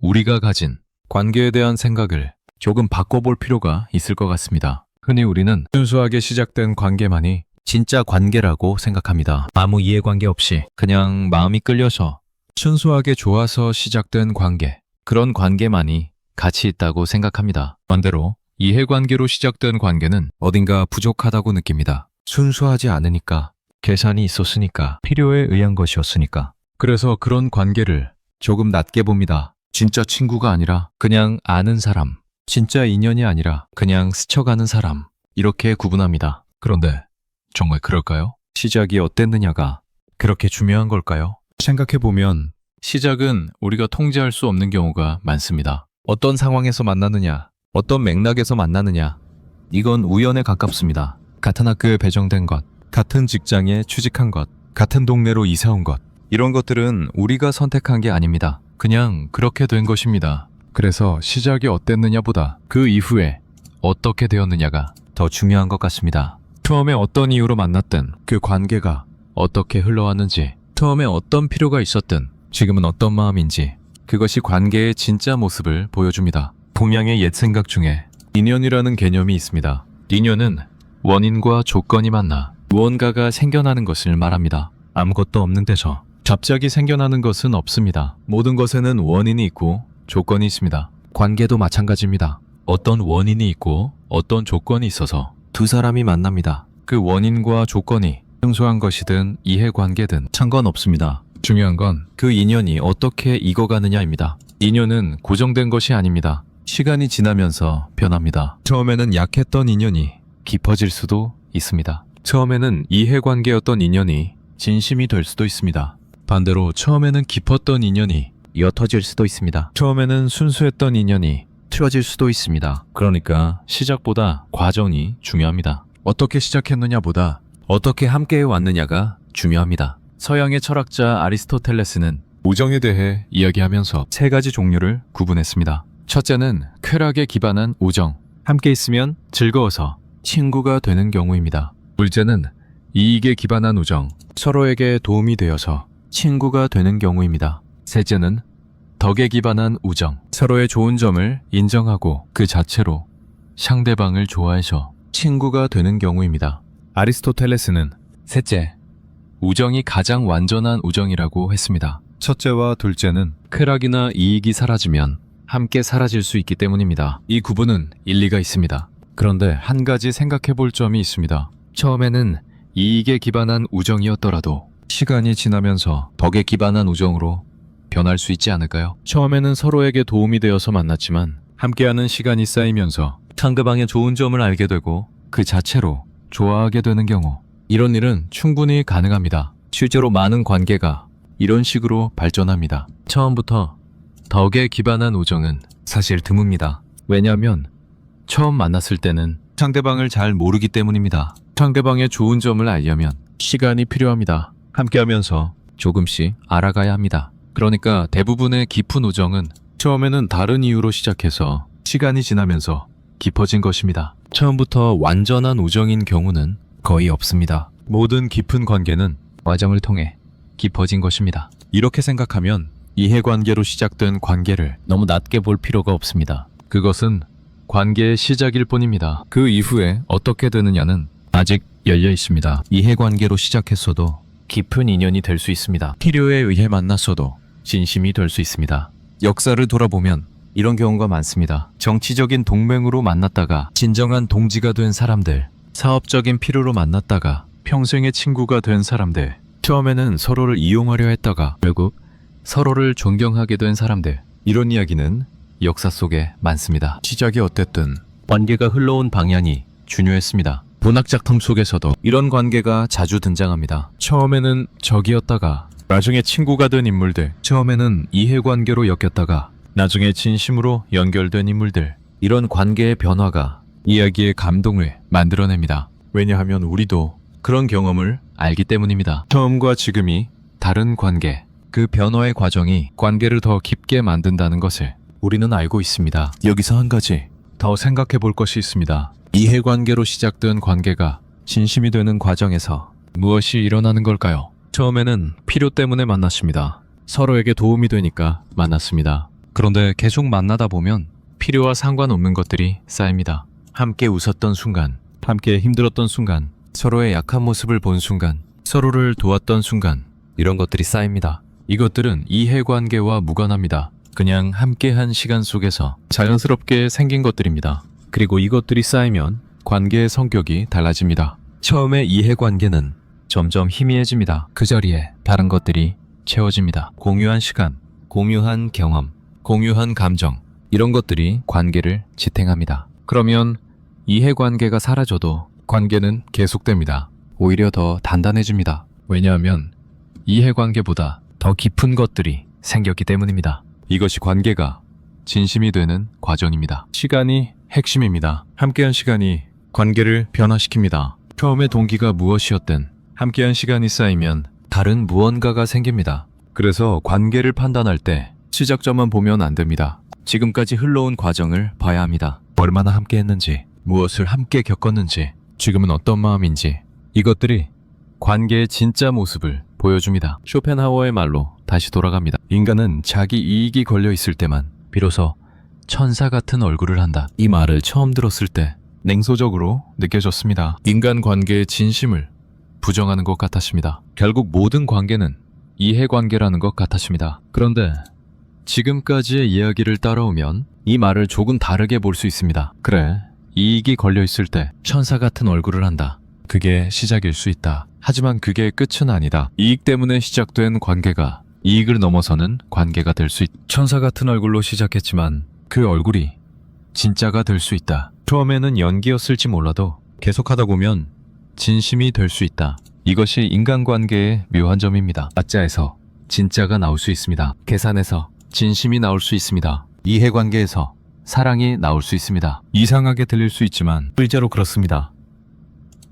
우리가 가진 관계에 대한 생각을 조금 바꿔볼 필요가 있을 것 같습니다. 흔히 우리는 순수하게 시작된 관계만이 진짜 관계라고 생각합니다. 아무 이해관계 없이 그냥 마음이 끌려서 순수하게 좋아서 시작된 관계, 그런 관계만이 가치 있다고 생각합니다. 반대로 이해관계로 시작된 관계는 어딘가 부족하다고 느낍니다. 순수하지 않으니까, 계산이 있었으니까, 필요에 의한 것이었으니까. 그래서 그런 관계를 조금 낮게 봅니다. 진짜 친구가 아니라 그냥 아는 사람, 진짜 인연이 아니라 그냥 스쳐가는 사람, 이렇게 구분합니다. 그런데 정말 그럴까요? 시작이 어땠느냐가 그렇게 중요한 걸까요? 생각해보면 시작은 우리가 통제할 수 없는 경우가 많습니다. 어떤 상황에서 만나느냐, 어떤 맥락에서 만나느냐, 이건 우연에 가깝습니다. 같은 학교에 배정된 것, 같은 직장에 취직한 것, 같은 동네로 이사 온 것, 이런 것들은 우리가 선택한 게 아닙니다. 그냥 그렇게 된 것입니다. 그래서 시작이 어땠느냐보다 그 이후에 어떻게 되었느냐가 더 중요한 것 같습니다. 처음에 어떤 이유로 만났든 그 관계가 어떻게 흘러왔는지, 처음에 어떤 필요가 있었든 지금은 어떤 마음인지, 그것이 관계의 진짜 모습을 보여줍니다. 동양의 옛 생각 중에 인연이라는 개념이 있습니다. 인연은 원인과 조건이 만나 무언가가 생겨나는 것을 말합니다. 아무것도 없는 데서 갑자기 생겨나는 것은 없습니다. 모든 것에는 원인이 있고 조건이 있습니다. 관계도 마찬가지입니다. 어떤 원인이 있고 어떤 조건이 있어서 두 사람이 만납니다. 그 원인과 조건이 생소한 것이든 이해관계든 상관없습니다. 중요한 건 그 인연이 어떻게 익어가느냐입니다. 인연은 고정된 것이 아닙니다. 시간이 지나면서 변합니다. 처음에는 약했던 인연이 깊어질 수도 있습니다. 처음에는 이해관계였던 인연이 진심이 될 수도 있습니다. 반대로 처음에는 깊었던 인연이 옅어질 수도 있습니다. 처음에는 순수했던 인연이 틀어질 수도 있습니다. 그러니까 시작보다 과정이 중요합니다. 어떻게 시작했느냐보다 어떻게 함께해 왔느냐가 중요합니다. 서양의 철학자 아리스토텔레스는 우정에 대해 이야기하면서 세 가지 종류를 구분했습니다. 첫째는 쾌락에 기반한 우정, 함께 있으면 즐거워서 친구가 되는 경우입니다. 둘째는 이익에 기반한 우정, 서로에게 도움이 되어서 친구가 되는 경우입니다. 셋째는 덕에 기반한 우정, 서로의 좋은 점을 인정하고 그 자체로 상대방을 좋아해서 친구가 되는 경우입니다. 아리스토텔레스는 셋째, 우정이 가장 완전한 우정이라고 했습니다. 첫째와 둘째는 쾌락이나 이익이 사라지면 함께 사라질 수 있기 때문입니다. 이 구분은 일리가 있습니다. 그런데 한 가지 생각해 볼 점이 있습니다. 처음에는 이익에 기반한 우정이었더라도 시간이 지나면서 덕에 기반한 우정으로 변할 수 있지 않을까요? 처음에는 서로에게 도움이 되어서 만났지만 함께하는 시간이 쌓이면서 상대방의 좋은 점을 알게 되고 그 자체로 좋아하게 되는 경우, 이런 일은 충분히 가능합니다. 실제로 많은 관계가 이런 식으로 발전합니다. 처음부터 덕에 기반한 우정은 사실 드뭅니다. 왜냐하면 처음 만났을 때는 상대방을 잘 모르기 때문입니다. 상대방의 좋은 점을 알려면 시간이 필요합니다. 함께하면서 조금씩 알아가야 합니다. 그러니까 대부분의 깊은 우정은 처음에는 다른 이유로 시작해서 시간이 지나면서 깊어진 것입니다. 처음부터 완전한 우정인 경우는 거의 없습니다. 모든 깊은 관계는 과정을 통해 깊어진 것입니다. 이렇게 생각하면 이해관계로 시작된 관계를 너무 낮게 볼 필요가 없습니다. 그것은 관계의 시작일 뿐입니다. 그 이후에 어떻게 되느냐는 아직 열려 있습니다. 이해관계로 시작했어도 깊은 인연이 될 수 있습니다. 필요에 의해 만났어도 진심이 될 수 있습니다. 역사를 돌아보면 이런 경우가 많습니다. 정치적인 동맹으로 만났다가 진정한 동지가 된 사람들, 사업적인 필요로 만났다가 평생의 친구가 된 사람들, 처음에는 서로를 이용하려 했다가 결국 서로를 존경하게 된 사람들, 이런 이야기는 역사 속에 많습니다. 시작이 어땠든 관계가 흘러온 방향이 중요했습니다. 문학작품 속에서도 이런 관계가 자주 등장합니다. 처음에는 적이었다가 나중에 친구가 된 인물들, 처음에는 이해관계로 엮였다가 나중에 진심으로 연결된 인물들, 이런 관계의 변화가 이야기의 감동을 만들어냅니다. 왜냐하면 우리도 그런 경험을 알기 때문입니다. 처음과 지금이 다른 관계, 그 변화의 과정이 관계를 더 깊게 만든다는 것을 우리는 알고 있습니다. 여기서 한 가지 더 생각해 볼 것이 있습니다. 이해관계로 시작된 관계가 진심이 되는 과정에서 무엇이 일어나는 걸까요? 처음에는 필요 때문에 만났습니다. 서로에게 도움이 되니까 만났습니다. 그런데 계속 만나다 보면 필요와 상관없는 것들이 쌓입니다. 함께 웃었던 순간, 함께 힘들었던 순간, 서로의 약한 모습을 본 순간, 서로를 도왔던 순간, 이런 것들이 쌓입니다. 이것들은 이해관계와 무관합니다. 그냥 함께한 시간 속에서 자연스럽게 생긴 것들입니다. 그리고 이것들이 쌓이면 관계의 성격이 달라집니다. 처음에 이해관계는 점점 희미해집니다. 그 자리에 다른 것들이 채워집니다. 공유한 시간, 공유한 경험, 공유한 감정, 이런 것들이 관계를 지탱합니다. 그러면 이해관계가 사라져도 관계는 계속됩니다. 오히려 더 단단해집니다. 왜냐하면 이해관계보다 더 깊은 것들이 생겼기 때문입니다. 이것이 관계가 진심이 되는 과정입니다. 시간이 핵심입니다. 함께한 시간이 관계를 변화시킵니다. 처음에 동기가 무엇이었든 함께한 시간이 쌓이면 다른 무언가가 생깁니다. 그래서 관계를 판단할 때 시작점만 보면 안 됩니다. 지금까지 흘러온 과정을 봐야 합니다. 얼마나 함께했는지, 무엇을 함께 겪었는지, 지금은 어떤 마음인지, 이것들이 관계의 진짜 모습을 보여줍니다. 쇼펜하우어의 말로 다시 돌아갑니다. 인간은 자기 이익이 걸려 있을 때만 비로소 천사 같은 얼굴을 한다. 이 말을 처음 들었을 때 냉소적으로 느껴졌습니다. 인간 관계의 진심을 부정하는 것 같았습니다. 결국 모든 관계는 이해관계라는 것 같았습니다. 그런데 지금까지의 이야기를 따라오면 이 말을 조금 다르게 볼 수 있습니다. 그래, 이익이 걸려 있을 때 천사 같은 얼굴을 한다. 그게 시작일 수 있다. 하지만 그게 끝은 아니다. 이익 때문에 시작된 관계가 이익을 넘어서는 관계가 될 수 있다. 천사 같은 얼굴로 시작했지만 그 얼굴이 진짜가 될 수 있다. 처음에는 연기였을지 몰라도 계속하다 보면 진심이 될 수 있다. 이것이 인간관계의 묘한 점입니다. 가짜에서 진짜가 나올 수 있습니다. 계산에서 진심이 나올 수 있습니다. 이해관계에서 사랑이 나올 수 있습니다. 이상하게 들릴 수 있지만 실제로 그렇습니다.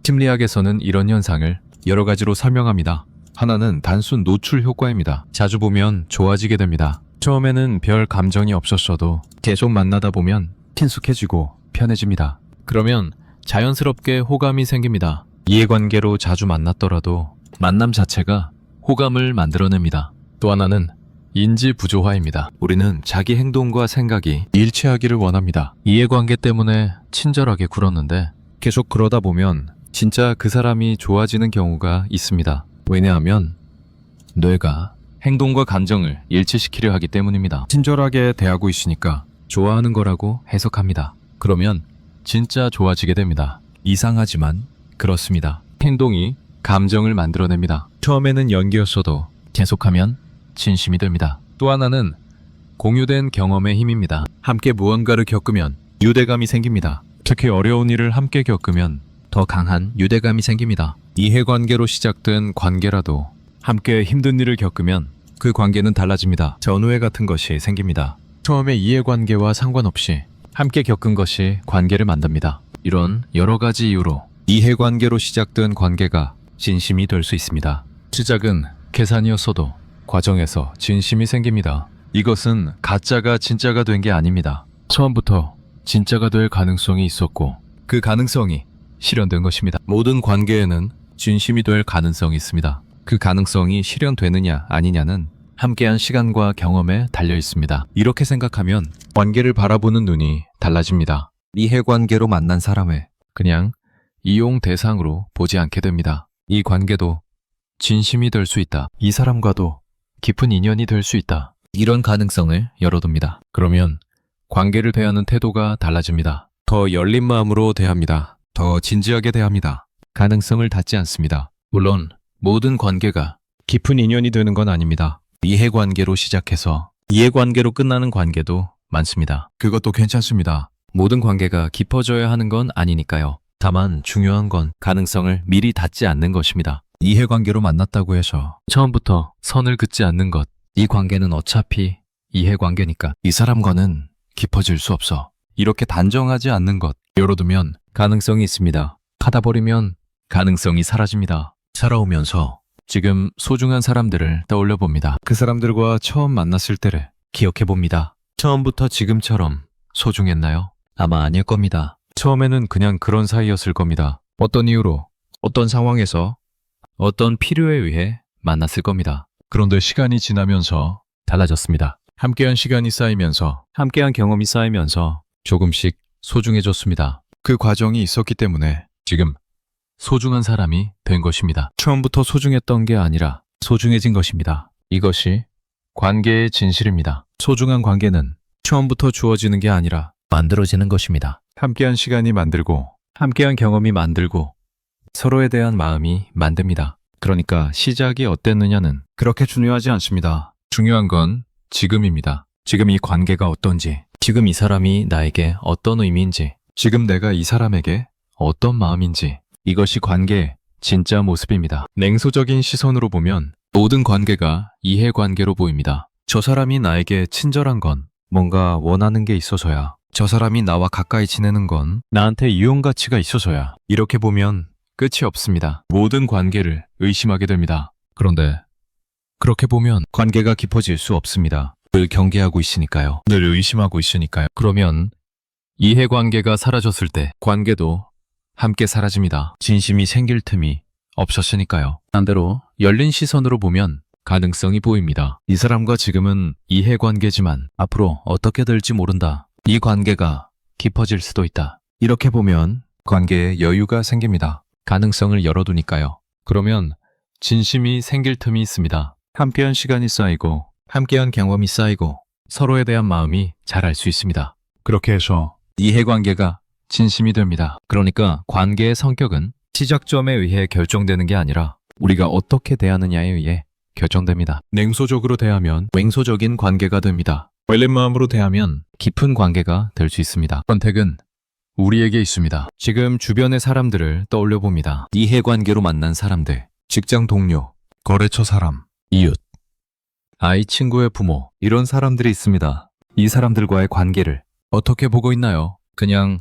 심리학에서는 이런 현상을 여러 가지로 설명합니다. 하나는 단순 노출 효과입니다. 자주 보면 좋아지게 됩니다. 처음에는 별 감정이 없었어도 계속 만나다 보면 친숙해지고 편해집니다. 그러면 자연스럽게 호감이 생깁니다. 이해관계로 자주 만났더라도 만남 자체가 호감을 만들어냅니다. 또 하나는 인지부조화입니다. 우리는 자기 행동과 생각이 일치하기를 원합니다. 이해관계 때문에 친절하게 굴었는데 계속 그러다 보면 진짜 그 사람이 좋아지는 경우가 있습니다. 왜냐하면 뇌가 행동과 감정을 일치시키려 하기 때문입니다. 친절하게 대하고 있으니까 좋아하는 거라고 해석합니다. 그러면 진짜 좋아지게 됩니다. 이상하지만 그렇습니다. 행동이 감정을 만들어냅니다. 처음에는 연기였어도 계속하면 진심이 됩니다. 또 하나는 공유된 경험의 힘입니다. 함께 무언가를 겪으면 유대감이 생깁니다. 특히 어려운 일을 함께 겪으면 더 강한 유대감이 생깁니다. 이해관계로 시작된 관계라도 함께 힘든 일을 겪으면 그 관계는 달라집니다. 전우애 같은 것이 생깁니다. 처음에 이해관계와 상관없이 함께 겪은 것이 관계를 만듭니다. 이런 여러 가지 이유로 이해관계로 시작된 관계가 진심이 될 수 있습니다. 시작은 계산이었어도 과정에서 진심이 생깁니다. 이것은 가짜가 진짜가 된 게 아닙니다. 처음부터 진짜가 될 가능성이 있었고 그 가능성이 실현된 것입니다. 모든 관계에는 진심이 될 가능성이 있습니다. 그 가능성이 실현되느냐 아니냐는 함께한 시간과 경험에 달려 있습니다. 이렇게 생각하면 관계를 바라보는 눈이 달라집니다. 이해관계로 만난 사람을 그냥 이용 대상으로 보지 않게 됩니다. 이 관계도 진심이 될 수 있다. 이 사람과도 깊은 인연이 될 수 있다. 이런 가능성을 열어둡니다. 그러면 관계를 대하는 태도가 달라집니다. 더 열린 마음으로 대합니다. 더 진지하게 대합니다. 가능성을 닫지 않습니다. 물론 모든 관계가 깊은 인연이 되는 건 아닙니다. 이해관계로 시작해서 이해관계로 끝나는 관계도 많습니다. 그것도 괜찮습니다. 모든 관계가 깊어져야 하는 건 아니니까요. 다만 중요한 건 가능성을 미리 닫지 않는 것입니다. 이해관계로 만났다고 해서 처음부터 선을 긋지 않는 것. 이 관계는 어차피 이해관계니까 이 사람과는 깊어질 수 없어. 이렇게 단정하지 않는 것. 열어두면 가능성이 있습니다. 닫아버리면 가능성이 사라집니다. 살아오면서 지금 소중한 사람들을 떠올려 봅니다. 그 사람들과 처음 만났을 때를 기억해 봅니다. 처음부터 지금처럼 소중했나요? 아마 아닐 겁니다. 처음에는 그냥 그런 사이였을 겁니다. 어떤 이유로, 어떤 상황에서, 어떤 필요에 의해 만났을 겁니다. 그런데 시간이 지나면서 달라졌습니다. 함께한 시간이 쌓이면서, 함께한 경험이 쌓이면서 조금씩 소중해졌습니다. 그 과정이 있었기 때문에 지금 소중한 사람이 된 것입니다. 처음부터 소중했던 게 아니라 소중해진 것입니다. 이것이 관계의 진실입니다. 소중한 관계는 처음부터 주어지는 게 아니라 만들어지는 것입니다. 함께한 시간이 만들고, 함께한 경험이 만들고, 서로에 대한 마음이 만듭니다. 그러니까 시작이 어땠느냐는 그렇게 중요하지 않습니다. 중요한 건 지금입니다. 지금 이 관계가 어떤지, 지금 이 사람이 나에게 어떤 의미인지, 지금 내가 이 사람에게 어떤 마음인지, 이것이 관계의 진짜 모습입니다. 냉소적인 시선으로 보면 모든 관계가 이해관계로 보입니다. 저 사람이 나에게 친절한 건 뭔가 원하는 게 있어서야. 저 사람이 나와 가까이 지내는 건 나한테 이용 가치가 있어서야. 이렇게 보면 끝이 없습니다. 모든 관계를 의심하게 됩니다. 그런데 그렇게 보면 관계가 깊어질 수 없습니다. 늘 경계하고 있으니까요. 늘 의심하고 있으니까요. 그러면 이해관계가 사라졌을 때 관계도 함께 사라집니다. 진심이 생길 틈이 없었으니까요. 반대로 열린 시선으로 보면 가능성이 보입니다. 이 사람과 지금은 이해관계지만 앞으로 어떻게 될지 모른다. 이 관계가 깊어질 수도 있다. 이렇게 보면 관계에 여유가 생깁니다. 가능성을 열어두니까요. 그러면 진심이 생길 틈이 있습니다. 함께한 시간이 쌓이고, 함께한 경험이 쌓이고, 서로에 대한 마음이 자랄 수 있습니다. 그렇게 해서 이해관계가 진심이 됩니다. 그러니까 관계의 성격은 시작점에 의해 결정되는 게 아니라 우리가 어떻게 대하느냐에 의해 결정됩니다. 냉소적으로 대하면 맹소적인 관계가 됩니다. 열린 마음으로 대하면 깊은 관계가 될 수 있습니다. 선택은 우리에게 있습니다. 지금 주변의 사람들을 떠올려 봅니다. 이해관계로 만난 사람들, 직장 동료, 거래처 사람, 이웃, 아이 친구의 부모, 이런 사람들이 있습니다. 이 사람들과의 관계를 어떻게 보고 있나요? 그냥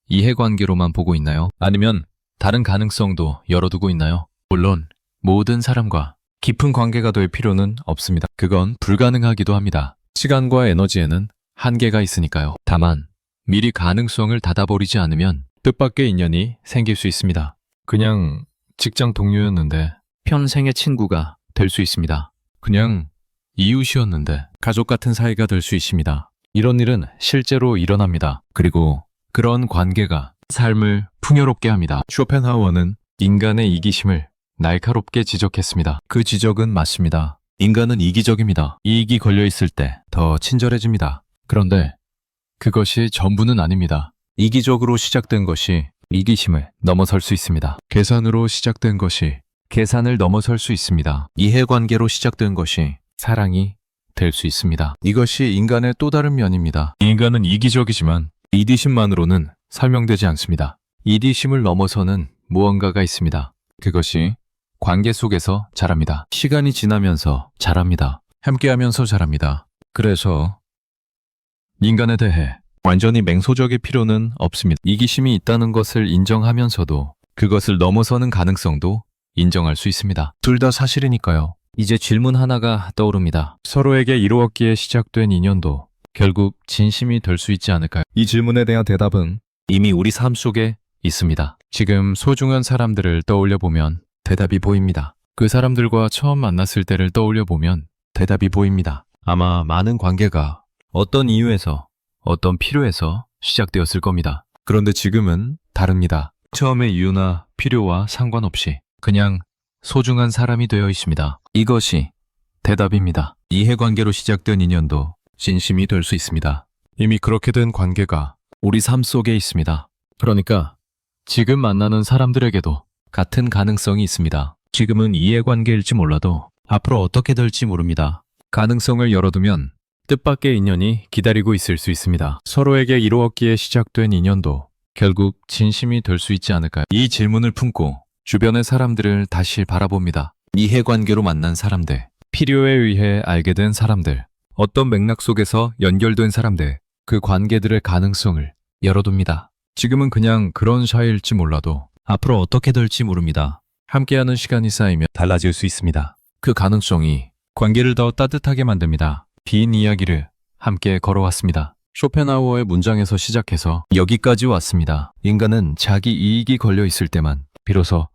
이해관계로만 보고 있나요? 아니면 다른 가능성도 열어두고 있나요? 물론 모든 사람과 깊은 관계가 될 필요는 없습니다. 그건 불가능하기도 합니다. 시간과 에너지에는 한계가 있으니까요. 다만 미리 가능성을 닫아버리지 않으면 뜻밖의 인연이 생길 수 있습니다. 그냥 직장 동료였는데 평생의 친구가 될 수 있습니다. 그냥 이웃이었는데 가족 같은 사이가 될 수 있습니다. 이런 일은 실제로 일어납니다. 그리고 그런 관계가 삶을 풍요롭게 합니다. 쇼펜하우어는 인간의 이기심을 날카롭게 지적했습니다. 그 지적은 맞습니다. 인간은 이기적입니다. 이익이 걸려있을 때 더 친절해집니다. 그런데 그것이 전부는 아닙니다. 이기적으로 시작된 것이 이기심을 넘어설 수 있습니다. 계산으로 시작된 것이 계산을 넘어설 수 있습니다. 이해관계로 시작된 것이 사랑이 될 수 있습니다. 이것이 인간의 또 다른 면입니다. 인간은 이기적이지만 이기심만으로는 설명되지 않습니다. 이기심을 넘어서는 무언가가 있습니다. 그것이 관계 속에서 자랍니다. 시간이 지나면서 자랍니다. 함께하면서 자랍니다. 그래서 인간에 대해 완전히 맹소적일 필요는 없습니다. 이기심이 있다는 것을 인정하면서도 그것을 넘어서는 가능성도 인정할 수 있습니다. 둘 다 사실이니까요. 이제 질문 하나가 떠오릅니다. 서로에게 이루었기에 시작된 인연도 결국 진심이 될 수 있지 않을까요? 이 질문에 대한 대답은 이미 우리 삶 속에 있습니다. 지금 소중한 사람들을 떠올려 보면 대답이 보입니다. 그 사람들과 처음 만났을 때를 떠올려 보면 대답이 보입니다. 아마 많은 관계가 어떤 이유에서 어떤 필요에서 시작되었을 겁니다. 그런데 지금은 다릅니다. 처음의 이유나 필요와 상관없이 그냥 소중한 사람이 되어 있습니다. 이것이 대답입니다. 이해관계로 시작된 인연도 진심이 될 수 있습니다. 이미 그렇게 된 관계가 우리 삶 속에 있습니다. 그러니까 지금 만나는 사람들에게도 같은 가능성이 있습니다. 지금은 이해관계일지 몰라도 앞으로 어떻게 될지 모릅니다. 가능성을 열어두면 뜻밖의 인연이 기다리고 있을 수 있습니다. 서로에게 이루었기에 시작된 인연도 결국 진심이 될 수 있지 않을까요? 이 질문을 품고 주변의 사람들을 다시 바라봅니다. 이해관계로 만난 사람들, 필요에 의해 알게 된 사람들, 어떤 맥락 속에서 연결된 사람들, 그 관계들의 가능성을 열어둡니다. 지금은 그냥 그런 사이일지 몰라도 앞으로 어떻게 될지 모릅니다. 함께하는 시간이 쌓이면 달라질 수 있습니다. 그 가능성이 관계를 더 따뜻하게 만듭니다. 긴 이야기를 함께 걸어왔습니다. 쇼펜하우어의 문장에서 시작해서 여기까지 왔습니다. 인간은 자기 이익이 걸려 있을 때만 비로소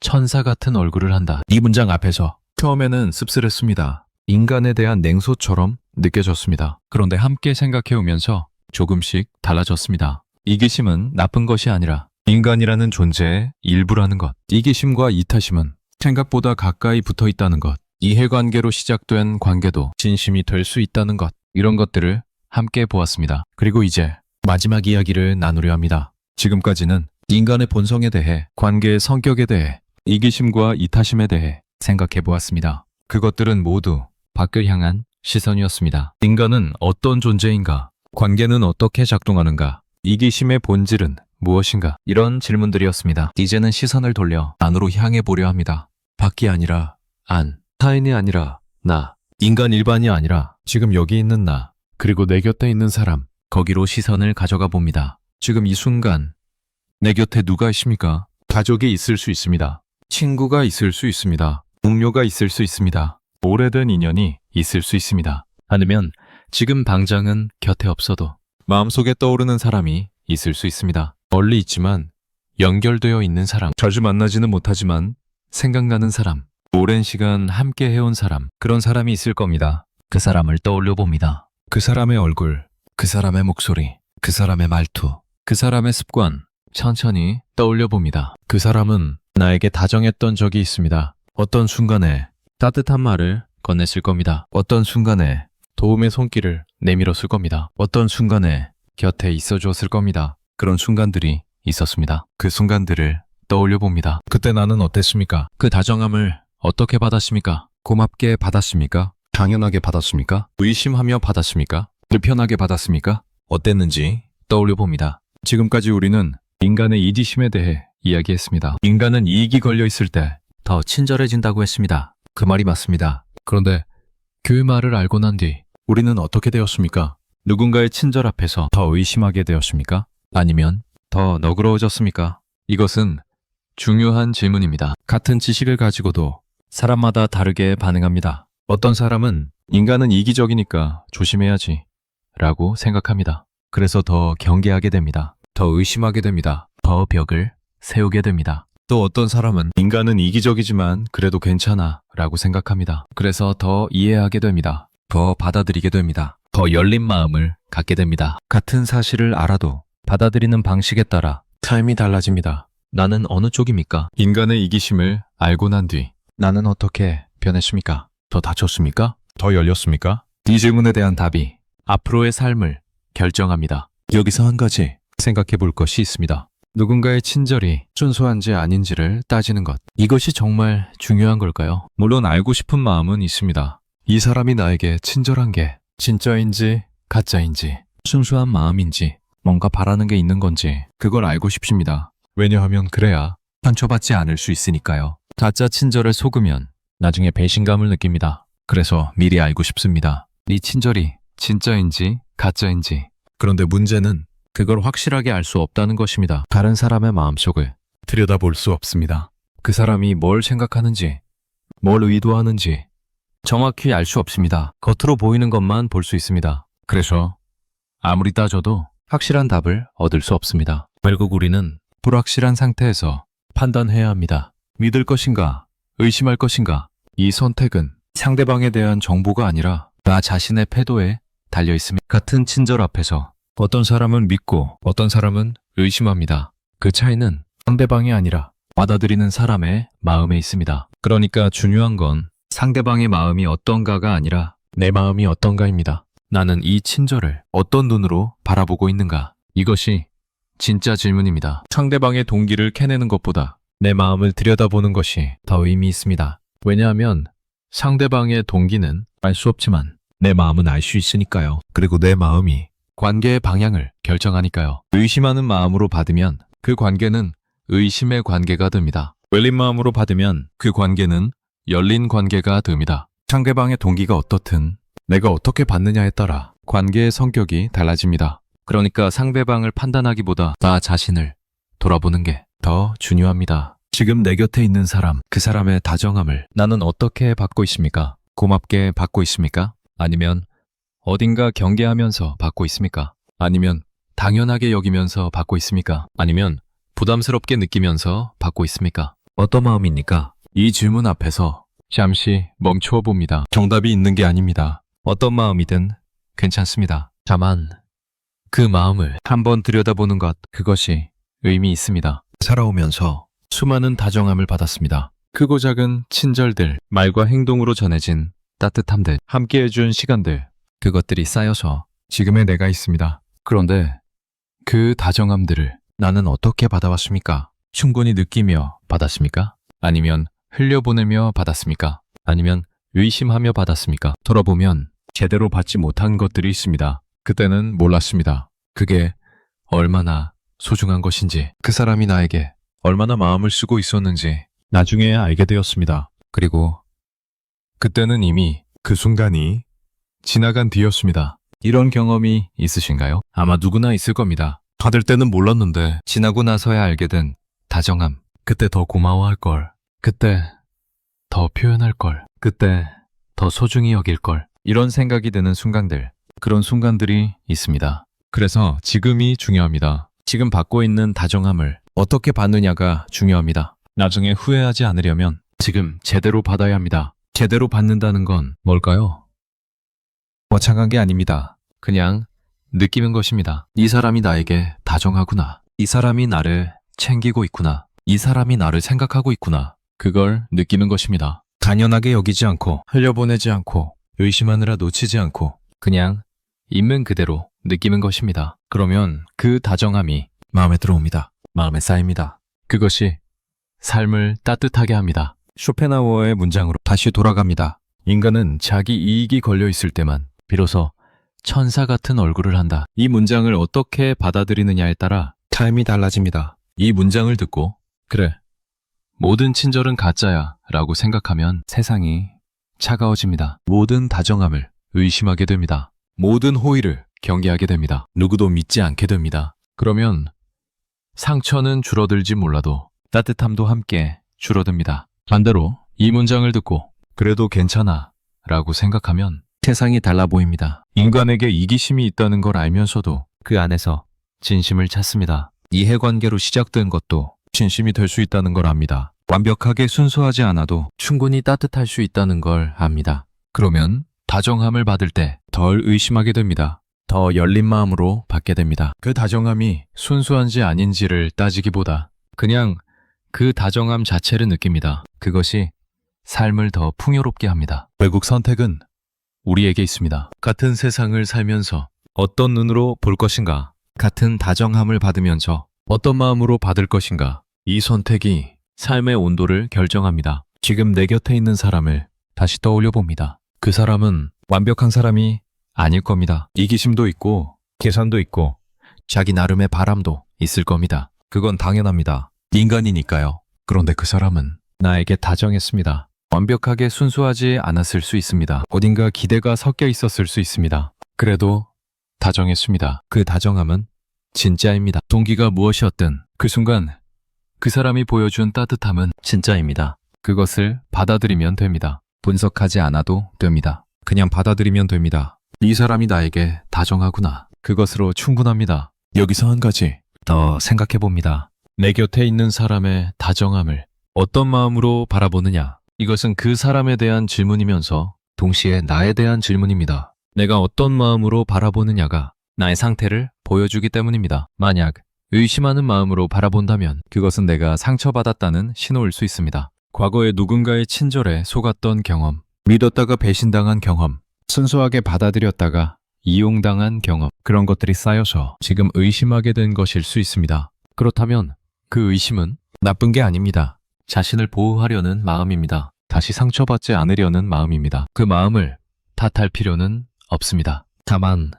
천사 같은 얼굴을 한다. 이 문장 앞에서 처음에는 씁쓸했습니다. 인간에 대한 냉소처럼 느껴졌습니다. 그런데 함께 생각해 오면서 조금씩 달라졌습니다. 이기심은 나쁜 것이 아니라 인간이라는 존재의 일부라는 것. 이기심과 이타심은 생각보다 가까이 붙어 있다는 것. 이해관계로 시작된 관계도 진심이 될 수 있다는 것. 이런 것들을 함께 보았습니다. 그리고 이제 마지막 이야기를 나누려 합니다. 지금까지는 인간의 본성에 대해, 관계의 성격에 대해, 이기심과 이타심에 대해 생각해 보았습니다. 그것들은 모두 밖을 향한 시선이었습니다. 인간은 어떤 존재인가? 관계는 어떻게 작동하는가? 이기심의 본질은 무엇인가? 이런 질문들이었습니다. 이제는 시선을 돌려 안으로 향해 보려 합니다. 밖이 아니라 안, 타인이 아니라 나, 인간 일반이 아니라 지금 여기 있는 나, 그리고 내 곁에 있는 사람, 거기로 시선을 가져가 봅니다. 지금 이 순간 내 곁에 누가 있습니까? 가족이 있을 수 있습니다. 친구가 있을 수 있습니다. 동료가 있을 수 있습니다. 오래된 인연이 있을 수 있습니다. 아니면 지금 당장은 곁에 없어도 마음속에 떠오르는 사람이 있을 수 있습니다. 멀리 있지만 연결되어 있는 사람, 자주 만나지는 못하지만 생각나는 사람, 오랜 시간 함께 해온 사람, 그런 사람이 있을 겁니다. 그 사람을 떠올려 봅니다. 그 사람의 얼굴, 그 사람의 목소리, 그 사람의 말투, 그 사람의 습관, 천천히 떠올려 봅니다. 그 사람은 나에게 다정했던 적이 있습니다. 어떤 순간에 따뜻한 말을 건넸을 겁니다. 어떤 순간에 도움의 손길을 내밀었을 겁니다. 어떤 순간에 곁에 있어 주었을 겁니다. 그런 순간들이 있었습니다. 그 순간들을 떠올려 봅니다. 그때 나는 어땠습니까? 그 다정함을 어떻게 받았습니까? 고맙게 받았습니까? 당연하게 받았습니까? 의심하며 받았습니까? 불편하게 받았습니까? 어땠는지 떠올려 봅니다. 지금까지 우리는 인간의 이기심에 대해 이야기했습니다. 인간은 이익이 걸려 있을 때 더 친절해진다고 했습니다. 그 말이 맞습니다. 그런데 그 말을 알고 난 뒤 우리는 어떻게 되었습니까? 누군가의 친절 앞에서 더 의심하게 되었습니까? 아니면 더 너그러워졌습니까? 이것은 중요한 질문입니다. 같은 지식을 가지고도 사람마다 다르게 반응합니다. 어떤 사람은 인간은 이기적이니까 조심해야지 라고 생각합니다. 그래서 더 경계하게 됩니다. 더 의심하게 됩니다. 더 벽을 세우게 됩니다. 또 어떤 사람은 인간은 이기적이지만 그래도 괜찮아 라고 생각합니다. 그래서 더 이해하게 됩니다. 더 받아들이게 됩니다. 더 열린 마음을 갖게 됩니다. 같은 사실을 알아도 받아들이는 방식에 따라 삶이 달라집니다. 나는 어느 쪽입니까? 인간의 이기심을 알고 난 뒤 나는 어떻게 변했습니까? 더 다쳤습니까? 더 열렸습니까? 이 질문에 대한 답이 앞으로의 삶을 결정합니다. 여기서 한 가지 생각해 볼 것이 있습니다. 누군가의 친절이 순수한지 아닌지를 따지는 것. 이것이 정말 중요한 걸까요? 물론 알고 싶은 마음은 있습니다. 이 사람이 나에게 친절한 게 진짜인지 가짜인지, 순수한 마음인지, 뭔가 바라는 게 있는 건지 그걸 알고 싶습니다. 왜냐하면 그래야 상처받지 않을 수 있으니까요. 가짜 친절을 속으면 나중에 배신감을 느낍니다. 그래서 미리 알고 싶습니다. 이 친절이 진짜인지 가짜인지. 그런데 문제는 그걸 확실하게 알 수 없다는 것입니다. 다른 사람의 마음속을 들여다볼 수 없습니다. 그 사람이 뭘 생각하는지, 뭘 의도하는지 정확히 알 수 없습니다. 겉으로 보이는 것만 볼 수 있습니다. 그래서 아무리 따져도 확실한 답을 얻을 수 없습니다. 결국 우리는 불확실한 상태에서 판단해야 합니다. 믿을 것인가, 의심할 것인가. 이 선택은 상대방에 대한 정보가 아니라 나 자신의 태도에 달려 있습니다. 같은 친절 앞에서 어떤 사람은 믿고 어떤 사람은 의심합니다. 그 차이는 상대방이 아니라 받아들이는 사람의 마음에 있습니다. 그러니까 중요한 건 상대방의 마음이 어떤가가 아니라 내 마음이 어떤가입니다. 나는 이 친절을 어떤 눈으로 바라보고 있는가? 이것이 진짜 질문입니다. 상대방의 동기를 캐내는 것보다 내 마음을 들여다보는 것이 더 의미 있습니다. 왜냐하면 상대방의 동기는 알 수 없지만 내 마음은 알 수 있으니까요. 그리고 내 마음이 관계의 방향을 결정하니까요. 의심하는 마음으로 받으면 그 관계는 의심의 관계가 됩니다. 열린 마음으로 받으면 그 관계는 열린 관계가 됩니다. 상대방의 동기가 어떻든 내가 어떻게 받느냐에 따라 관계의 성격이 달라집니다. 그러니까 상대방을 판단하기보다 나 자신을 돌아보는 게 더 중요합니다. 지금 내 곁에 있는 사람, 그 사람의 다정함을 나는 어떻게 받고 있습니까? 고맙게 받고 있습니까? 아니면 어딘가 경계하면서 받고 있습니까? 아니면 당연하게 여기면서 받고 있습니까? 아니면 부담스럽게 느끼면서 받고 있습니까? 어떤 마음입니까? 이 질문 앞에서 잠시 멈추어 봅니다. 정답이 있는 게 아닙니다. 어떤 마음이든 괜찮습니다. 다만 그 마음을 한번 들여다보는 것, 그것이 의미 있습니다. 살아오면서 수많은 다정함을 받았습니다. 크고 작은 친절들, 말과 행동으로 전해진 따뜻함들, 함께 해준 시간들, 그것들이 쌓여서 지금의 내가 있습니다. 그런데 그 다정함들을 나는 어떻게 받아왔습니까? 충분히 느끼며 받았습니까? 아니면 흘려보내며 받았습니까? 아니면 의심하며 받았습니까? 돌아보면 제대로 받지 못한 것들이 있습니다. 그때는 몰랐습니다. 그게 얼마나 소중한 것인지, 그 사람이 나에게 얼마나 마음을 쓰고 있었는지 나중에 알게 되었습니다. 그리고 그때는 이미 그 순간이 지나간 뒤였습니다. 이런 경험이 있으신가요? 아마 누구나 있을 겁니다. 받을 때는 몰랐는데 지나고 나서야 알게 된 다정함. 그때 더 고마워할 걸. 그때 더 표현할 걸. 그때 더 소중히 여길 걸. 이런 생각이 드는 순간들. 그런 순간들이 있습니다. 그래서 지금이 중요합니다. 지금 받고 있는 다정함을 어떻게 받느냐가 중요합니다. 나중에 후회하지 않으려면 지금 제대로 받아야 합니다. 제대로 받는다는 건 뭘까요? 거창한 게 아닙니다. 그냥 느끼는 것입니다. 이 사람이 나에게 다정하구나. 이 사람이 나를 챙기고 있구나. 이 사람이 나를 생각하고 있구나. 그걸 느끼는 것입니다. 당연하게 여기지 않고, 흘려보내지 않고, 의심하느라 놓치지 않고, 그냥 있는 그대로 느끼는 것입니다. 그러면 그 다정함이 마음에 들어옵니다. 마음에 쌓입니다. 그것이 삶을 따뜻하게 합니다. 쇼펜하우어의 문장으로 다시 돌아갑니다. 인간은 자기 이익이 걸려 있을 때만 비로소 천사 같은 얼굴을 한다. 이 문장을 어떻게 받아들이느냐에 따라 삶이 달라집니다. 이 문장을 듣고 그래, 모든 친절은 가짜야 라고 생각하면 세상이 차가워집니다. 모든 다정함을 의심하게 됩니다. 모든 호의를 경계하게 됩니다. 누구도 믿지 않게 됩니다. 그러면 상처는 줄어들지 몰라도 따뜻함도 함께 줄어듭니다. 반대로 이 문장을 듣고 그래도 괜찮아 라고 생각하면 세상이 달라 보입니다. 인간에게 이기심이 있다는 걸 알면서도 그 안에서 진심을 찾습니다. 이해관계로 시작된 것도 진심이 될 수 있다는 걸 압니다. 완벽하게 순수하지 않아도 충분히 따뜻할 수 있다는 걸 압니다. 그러면 다정함을 받을 때 덜 의심하게 됩니다. 더 열린 마음으로 받게 됩니다. 그 다정함이 순수한지 아닌지를 따지기보다 그냥 그 다정함 자체를 느낍니다. 그것이 삶을 더 풍요롭게 합니다. 결국 선택은 우리에게 있습니다. 같은 세상을 살면서 어떤 눈으로 볼 것인가? 같은 다정함을 받으면서 어떤 마음으로 받을 것인가? 이 선택이 삶의 온도를 결정합니다. 지금 내 곁에 있는 사람을 다시 떠올려 봅니다. 그 사람은 완벽한 사람이 아닐 겁니다. 이기심도 있고 계산도 있고 자기 나름의 바람도 있을 겁니다. 그건 당연합니다. 인간이니까요. 그런데 그 사람은 나에게 다정했습니다. 완벽하게 순수하지 않았을 수 있습니다. 어딘가 기대가 섞여 있었을 수 있습니다. 그래도 다정했습니다. 그 다정함은 진짜입니다. 동기가 무엇이었든 그 순간 그 사람이 보여준 따뜻함은 진짜입니다. 그것을 받아들이면 됩니다. 분석하지 않아도 됩니다. 그냥 받아들이면 됩니다. 이 사람이 나에게 다정하구나. 그것으로 충분합니다. 여기서 한 가지 더 생각해 봅니다. 내 곁에 있는 사람의 다정함을 어떤 마음으로 바라보느냐. 이것은 그 사람에 대한 질문이면서 동시에 나에 대한 질문입니다. 내가 어떤 마음으로 바라보느냐가 나의 상태를 보여주기 때문입니다. 만약 의심하는 마음으로 바라본다면 그것은 내가 상처받았다는 신호일 수 있습니다. 과거에 누군가의 친절에 속았던 경험, 믿었다가 배신당한 경험, 순수하게 받아들였다가 이용당한 경험, 그런 것들이 쌓여서 지금 의심하게 된 것일 수 있습니다. 그렇다면 그 의심은 나쁜 게 아닙니다. 자신을 보호하려는 마음입니다. 다시 상처받지 않으려는 마음입니다. 그 마음을 탓할 필요는 없습니다. 다만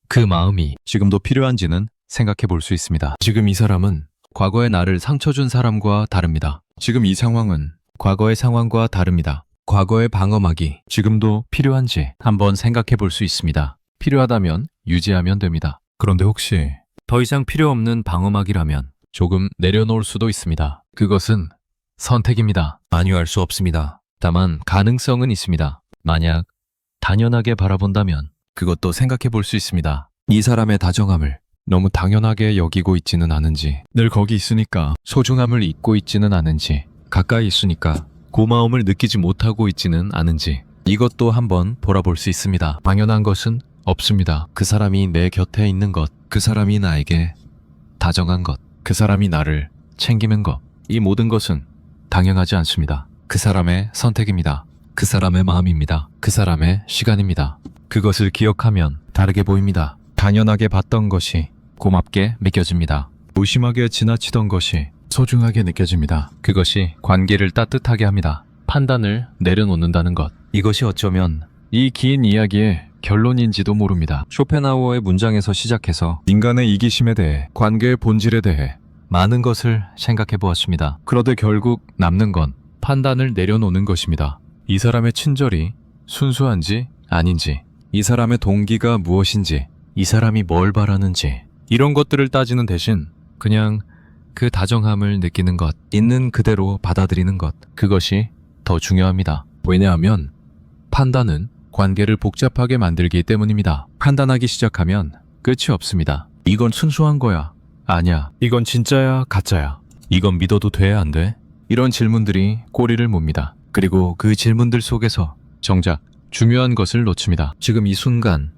그 마음이 지금도 필요한지는 생각해 볼 수 있습니다. 지금 이 사람은 과거에 나를 상처 준 사람과 다릅니다. 지금 이 상황은 과거의 상황과 다릅니다. 과거의 방어막이 지금도 필요한지 한번 생각해 볼 수 있습니다. 필요하다면 유지하면 됩니다. 그런데 혹시 더 이상 필요 없는 방어막이라면 조금 내려놓을 수도 있습니다. 그것은 선택입니다. 만유할 수 없습니다. 다만 가능성은 있습니다. 만약 당연하게 바라본다면 그것도 생각해 볼 수 있습니다. 이 사람의 다정함을 너무 당연하게 여기고 있지는 않은지, 늘 거기 있으니까 소중함을 잊고 있지는 않은지, 가까이 있으니까 고마움을 느끼지 못하고 있지는 않은지, 이것도 한번 돌아볼 수 있습니다. 당연한 것은 없습니다. 그 사람이 내 곁에 있는 것, 그 사람이 나에게 다정한 것, 그 사람이 나를 챙기는 것, 이 모든 것은 당연하지 않습니다. 그 사람의 선택입니다. 그 사람의 마음입니다. 그 사람의 시간입니다. 그것을 기억하면 다르게 보입니다. 당연하게 봤던 것이 고맙게 느껴집니다. 무심하게 지나치던 것이 소중하게 느껴집니다. 그것이 관계를 따뜻하게 합니다. 판단을 내려놓는다는 것. 이것이 어쩌면 이 긴 이야기의 결론인지도 모릅니다. 쇼펜하우어의 문장에서 시작해서 인간의 이기심에 대해, 관계의 본질에 대해 많은 것을 생각해 보았습니다. 그런데 결국 남는 건 판단을 내려놓는 것입니다. 이 사람의 친절이 순수한지 아닌지, 이 사람의 동기가 무엇인지, 이 사람이 뭘 바라는지, 이런 것들을 따지는 대신 그냥 그 다정함을 느끼는 것, 있는 그대로 받아들이는 것, 그것이 더 중요합니다. 왜냐하면 판단은 관계를 복잡하게 만들기 때문입니다. 판단하기 시작하면 끝이 없습니다. 이건 순수한 거야. 아니야. 이건 진짜야, 가짜야. 이건 믿어도 돼, 안 돼? 이런 질문들이 꼬리를 뭅니다. 그리고 그 질문들 속에서 정작 중요한 것을 놓칩니다. 지금 이 순간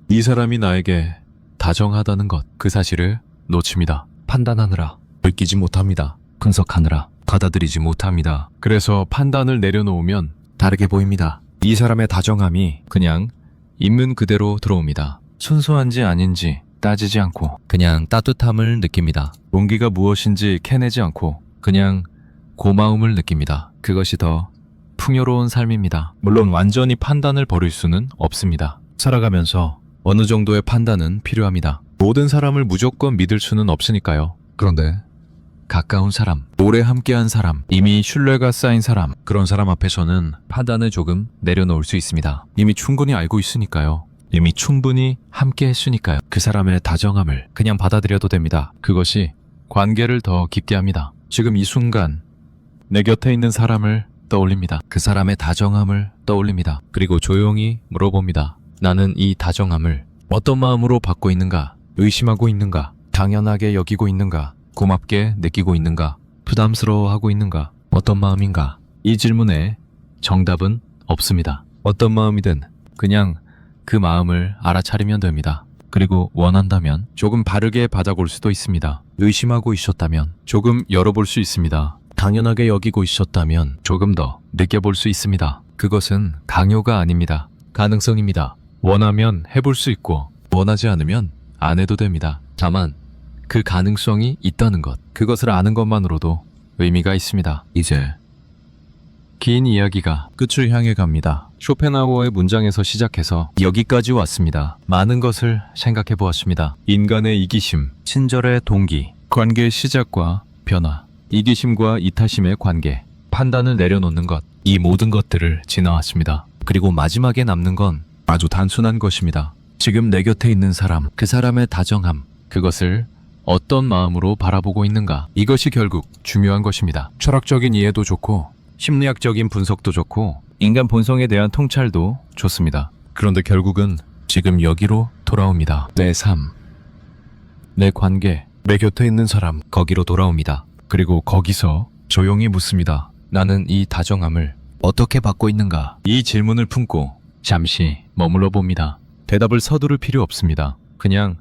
이 사람이 나에게 다정하다는 것, 그 사실을 놓칩니다. 판단하느라 느끼지 못합니다. 분석하느라 받아들이지 못합니다. 그래서 판단을 내려놓으면 다르게 보입니다. 이 사람의 다정함이 그냥 있는 그대로 들어옵니다. 순수한지 아닌지 따지지 않고 그냥 따뜻함을 느낍니다. 동기가 무엇인지 캐내지 않고 그냥 고마움을 느낍니다. 그것이 더 풍요로운 삶입니다. 물론 완전히 판단을 버릴 수는 없습니다. 살아가면서 어느 정도의 판단은 필요합니다. 모든 사람을 무조건 믿을 수는 없으니까요. 그런데 가까운 사람, 오래 함께한 사람, 이미 신뢰가 쌓인 사람, 그런 사람 앞에서는 판단을 조금 내려놓을 수 있습니다. 이미 충분히 알고 있으니까요. 이미 충분히 함께 했으니까요. 그 사람의 다정함을 그냥 받아들여도 됩니다. 그것이 관계를 더 깊게 합니다. 지금 이 순간 내 곁에 있는 사람을 떠올립니다. 그 사람의 다정함을 떠올립니다. 그리고 조용히 물어봅니다. 나는 이 다정함을 어떤 마음으로 받고 있는가? 의심하고 있는가? 당연하게 여기고 있는가? 고맙게 느끼고 있는가? 부담스러워하고 있는가? 어떤 마음인가? 이 질문에 정답은 없습니다. 어떤 마음이든 그냥 그 마음을 알아차리면 됩니다. 그리고 원한다면 조금 바르게 받아볼 수도 있습니다. 의심하고 있었다면 조금 열어볼 수 있습니다. 당연하게 여기고 있었다면 조금 더 느껴볼 수 있습니다. 그것은 강요가 아닙니다. 가능성입니다. 원하면 해볼 수 있고 원하지 않으면 안 해도 됩니다. 다만 그 가능성이 있다는 것, 그것을 아는 것만으로도 의미가 있습니다. 이제 긴 이야기가 끝을 향해 갑니다. 쇼펜하우어의 문장에서 시작해서 여기까지 왔습니다. 많은 것을 생각해 보았습니다. 인간의 이기심, 친절의 동기, 관계의 시작과 변화, 이기심과 이타심의 관계, 판단을 내려놓는 것, 이 모든 것들을 지나왔습니다. 그리고 마지막에 남는 건 아주 단순한 것입니다. 지금 내 곁에 있는 사람, 그 사람의 다정함, 그것을 어떤 마음으로 바라보고 있는가. 이것이 결국 중요한 것입니다. 철학적인 이해도 좋고 심리학적인 분석도 좋고 인간 본성에 대한 통찰도 좋습니다. 그런데 결국은 지금 여기로 돌아옵니다. 내 삶, 내 관계, 내 곁에 있는 사람, 거기로 돌아옵니다. 그리고 거기서 조용히 묻습니다. 나는 이 다정함을 어떻게 받고 있는가? 이 질문을 품고 잠시 머물러 봅니다. 대답을 서두를 필요 없습니다. 그냥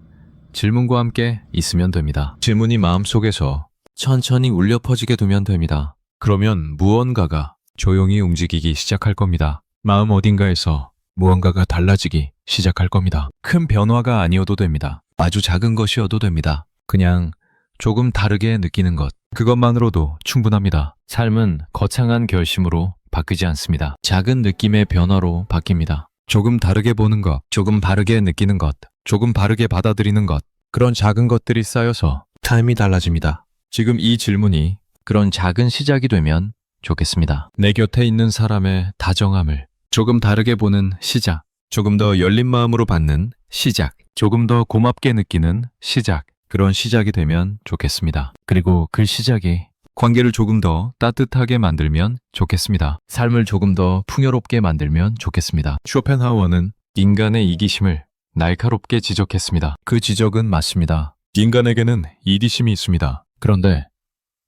질문과 함께 있으면 됩니다. 질문이 마음속에서 천천히 울려 퍼지게 두면 됩니다. 그러면 무언가가 조용히 움직이기 시작할 겁니다. 마음 어딘가에서 무언가가 달라지기 시작할 겁니다. 큰 변화가 아니어도 됩니다. 아주 작은 것이어도 됩니다. 그냥 조금 다르게 느끼는 것, 그것만으로도 충분합니다. 삶은 거창한 결심으로 바뀌지 않습니다. 작은 느낌의 변화로 바뀝니다. 조금 다르게 보는 것, 조금 바르게 느끼는 것, 조금 바르게 받아들이는 것, 그런 작은 것들이 쌓여서 삶이 달라집니다. 지금 이 질문이 그런 작은 시작이 되면 좋겠습니다. 내 곁에 있는 사람의 다정함을 조금 다르게 보는 시작, 조금 더 열린 마음으로 받는 시작, 조금 더 고맙게 느끼는 시작, 그런 시작이 되면 좋겠습니다. 그리고 그 시작이 관계를 조금 더 따뜻하게 만들면 좋겠습니다. 삶을 조금 더 풍요롭게 만들면 좋겠습니다. 쇼펜하우어는 인간의 이기심을 날카롭게 지적했습니다. 그 지적은 맞습니다. 인간에게는 이기심이 있습니다. 그런데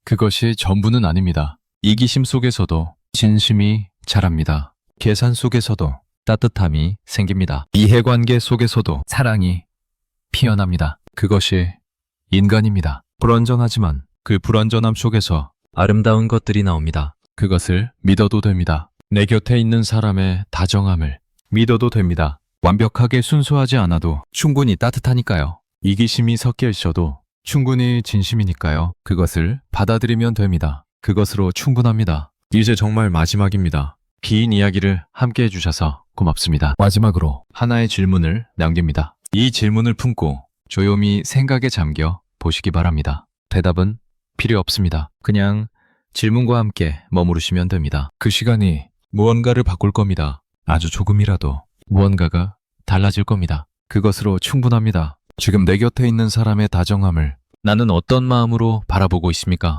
그것이 전부는 아닙니다. 이기심 속에서도 진심이 자랍니다. 계산 속에서도 따뜻함이 생깁니다. 이해관계 속에서도 사랑이 피어납니다. 그것이 인간입니다. 불완전하지만 그 불완전함 속에서 아름다운 것들이 나옵니다. 그것을 믿어도 됩니다. 내 곁에 있는 사람의 다정함을 믿어도 됩니다. 완벽하게 순수하지 않아도 충분히 따뜻하니까요. 이기심이 섞여 있어도 충분히 진심이니까요. 그것을 받아들이면 됩니다. 그것으로 충분합니다. 이제 정말 마지막입니다. 긴 이야기를 함께 해주셔서 고맙습니다. 마지막으로 하나의 질문을 남깁니다. 이 질문을 품고 조용히 생각에 잠겨 보시기 바랍니다. 대답은 필요 없습니다. 그냥 질문과 함께 머무르시면 됩니다. 그 시간이 무언가를 바꿀 겁니다. 아주 조금이라도 무언가가 달라질 겁니다. 그것으로 충분합니다. 지금 내 곁에 있는 사람의 다정함을 나는 어떤 마음으로 바라보고 있습니까?